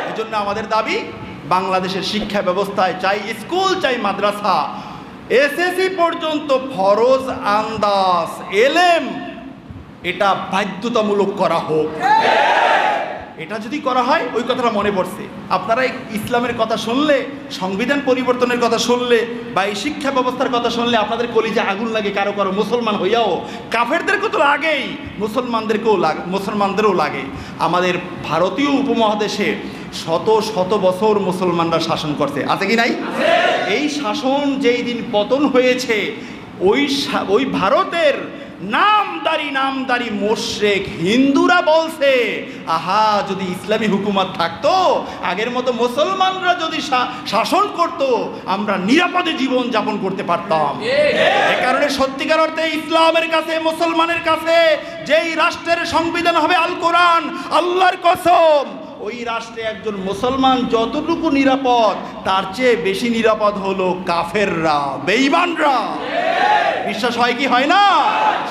[SPEAKER 1] এই জন্য আমাদের দাবি, বাংলাদেশের শিক্ষা ব্যবস্থায় চাই স্কুল, চাই মাদ্রাসা, এসএসসি পর্যন্ত ফরজ আন্দাজ এলেম এটা বাধ্যতামূলক করা হোক। এটা যদি করা হয়, ওই কথাটা মনে পড়ছে, আপনারা ইসলামের কথা শুনলে, সংবিধান পরিবর্তনের কথা শুনলে বা এই শিক্ষা ব্যবস্থার কথা শুনলে আপনাদের কলিজে আগুন লাগে। কারো কারো মুসলমান হইয়াও কাফেরদেরকে তো লাগেই, মুসলমানদেরও লাগে। আমাদের ভারতীয় উপমহাদেশে শত শত বছর মুসলমানরা শাসন করছে, আছে কি নাই? এই শাসন যেই দিন পতন হয়েছে, ওই ভারতের নামদারি মুশরিক হিন্দুরা বলছে, আহা যদি ইসলামী হুকুমত থাকতো, আগের মতো মুসলমানরা যদি শাসন করত, আমরা নিরাপদে জীবন যাপন করতে পারতাম। এ কারণে সত্যিকার অর্থে ইসলামের কাছে, মুসলমানের কাছে যেই রাষ্ট্রের সংবিধান হবে আল কোরআন, আল্লাহর কসম ওই রাষ্ট্রে একজন মুসলমান যতটুকু নিরাপদ, তার চেয়ে বেশি নিরাপদ হলো কাফেররা, বেঈমানরা। বিশ্বাস হয় কি হয় না?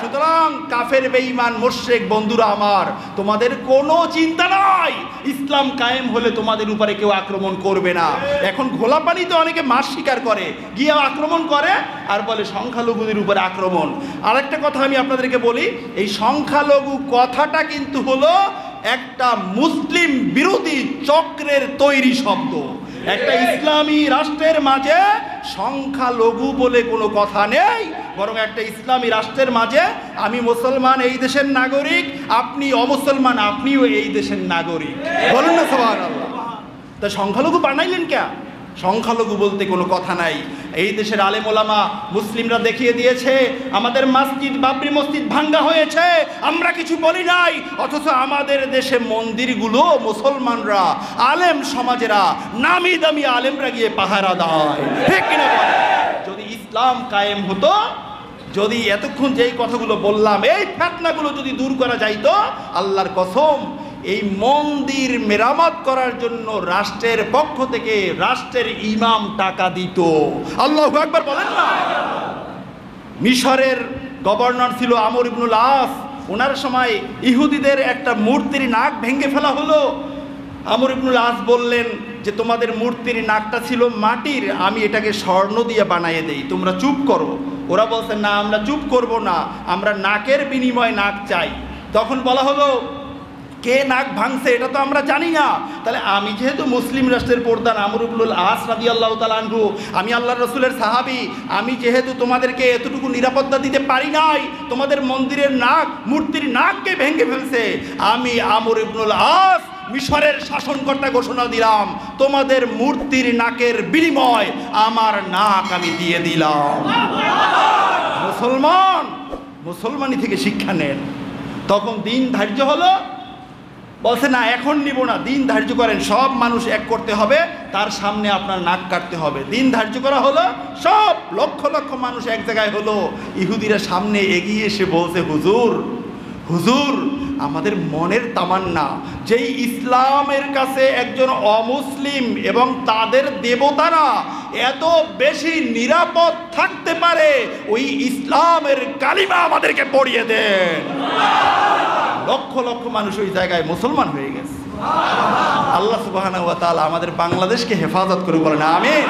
[SPEAKER 1] সুতরাং কাফের, বেঈমান, মুশরিক বন্ধুরা আমার, তোমাদের কোনো চিন্তা নাই, ইসলাম কায়েম হলে তোমাদের উপরে কেউ আক্রমণ করবে না। এখন ঘোলা পানিতে অনেকে মাছ শিকার করে, গিয়ে আক্রমণ করে আর বলে সংখ্যালঘুদের উপরে আক্রমণ। আরেকটা কথা আমি আপনাদেরকে বলি, এই সংখ্যালঘু কথাটা কিন্তু হলো একটা মুসলিম বিরোধী চক্রের তৈরি শব্দ। একটা ইসলামী রাষ্ট্রের মাঝে সংখ্যালঘু বলে কোনো কথা নেই, বরং একটা ইসলামী রাষ্ট্রের মাঝে আমি মুসলমান, এই দেশের নাগরিক, আপনি অমুসলমান, আপনিও এই দেশের নাগরিক। বলুন না সুবহানাল্লাহ। তা সংখ্যালঘু বানাইলেন কে? সংখ্যালঘু বলতে কোনো কথা নাই। এই দেশের আলেম ওলামা মুসলিমরা দেখিয়ে দিয়েছে, আমাদের মসজিদ, বাবরি মসজিদ ভাঙ্গা হয়েছে, আমরা কিছু বলি নাই, অথচ আমাদের দেশে মন্দিরগুলো মুসলমানরা, আলেম সমাজেরা, নামি দামি আলেমরা গিয়ে পাহারা দেয়, ঠিক কিনা বলেন? যদি ইসলাম কায়েম হতো, যদি এতক্ষণ যেই কথাগুলো বললাম, এই ফিতনাগুলো যদি দূর করা যাইতো, আল্লাহর কসম এই মন্দির মেরামত করার জন্য রাষ্ট্রের পক্ষ থেকে রাষ্ট্রের ইমাম টাকা দিত। আল্লাহু আকবার বলেন না? মিশরের গভর্নর ছিল আমর ইবনুল আস, ওনার সময় ইহুদিদের একটা মূর্তির নাক ভেঙে ফেলা হলো। আমর ইবনুল আস বললেন যে তোমাদের মূর্তির নাকটা ছিল মাটির, আমি এটাকে স্বর্ণ দিয়ে বানিয়ে দেই, তোমরা চুপ করো। ওরা বলছে না, আমরা চুপ করব না, আমরা নাকের বিনিময়ে নাক চাই। তখন বলা হলো কে নাক ভাঙছে এটা তো আমরা জানি না, তাহলে আমি যেহেতু মুসলিম রাষ্ট্রের প্রধান আমর ইবনুল আস রাদিয়াল্লাহু তাআলা আনহু, আমি আল্লাহর রাসূলের সাহাবী, আমি যেহেতু তোমাদেরকে এতটুকু নিরাপত্তা দিতে পারি নাই, তোমাদের মন্দিরের নাক, মূর্তির নাককে ভেঙে ফেলছে, আমি আমর ইবনুল আস মিশরের শাসনকর্তা ঘোষণা দিলাম, তোমাদের মূর্তির নাকের বিনিময় আমার নাক আমি দিয়ে দিলাম। মুসলমানি থেকে শিক্ষা নেন। তখন দিন ধার্য হলো, বলছে না এখন নিব না, দিন ধার্য করেন, সব মানুষ এক করতে হবে, তার সামনে আপনার নাক কাটতে হবে। দিন ধার্য করা হলো, সব লক্ষ লক্ষ মানুষ এক জায়গায় হলো। ইহুদিরা সামনে এগিয়ে এসে বলছে, হুজুর হুজুর, আমাদের মনের তামান্না, যেই ইসলামের কাছে একজন অমুসলিম এবং তাদের দেবতারা এত বেশি নিরাপদ থাকতে পারে, ওই ইসলামের কালিমা আমাদেরকে পড়িয়ে দেন। লক্ষ লক্ষ মানুষ ওই জায়গায় মুসলমান হয়ে গেছে। আল্লাহ সুবহানাহু ওয়া তাআলা আমাদের বাংলাদেশকে হেফাজত করে, বলেন আমিন।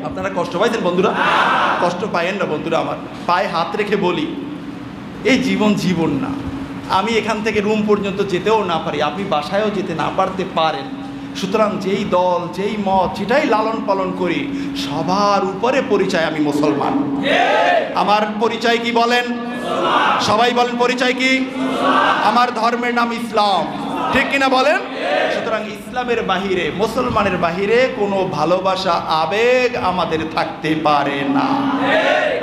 [SPEAKER 1] আপনারা কষ্ট পাইছেন বন্ধুরা? কষ্ট পাইয়েন না বন্ধুরা আমার, পায়ে হাত রেখে বলি, এই জীবন না। আমি এখান থেকে রুম পর্যন্ত যেতেও না পারি, আপনি বাসায়ও যেতে না পারতে পারেন। সুতরাং যেই দল, যেই মত, সেটাই লালন পালন করি, সবার উপরে পরিচয় আমি মুসলমান। আমার পরিচয় কি বলেন? সবাই বলেন পরিচয় কি? আমার ধর্মের নাম ইসলাম, ঠিক কিনা বলেন? সুতরাং ইসলামের বাহিরে, মুসলমানের বাহিরে কোনো ভালোবাসা, আবেগ আমাদের থাকতে পারে না।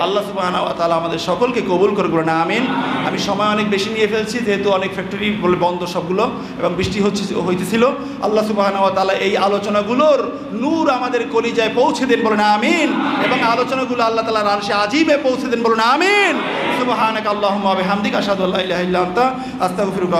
[SPEAKER 1] আল্লাহ সুবহানাহু ওয়া তাআলা আমাদের সকলকে কবুল করুন, আমিন। আমি সময় অনেক বেশি নিয়ে ফেলছি, যেহেতু অনেক ফ্যাক্টরি বন্ধ সবগুলো এবং বৃষ্টি হইতেছিল। আল্লাহ সুবহানাহু ওয়া তাআলা এই আলোচনাগুলোর নূর আমাদের কলিজায় পৌঁছে দেন, বলুন আমিন। এবং আলোচনাগুলো আল্লাহ তাআলার আরশে আজিমে পৌঁছে দেন, বলুন আমিন। সুবহানাকা আল্লাহুম্মা ওয়া বিহামদিকা আশহাদু আল্লা ইলাহা ইল্লা আনতা আস্তাগফিরুকা।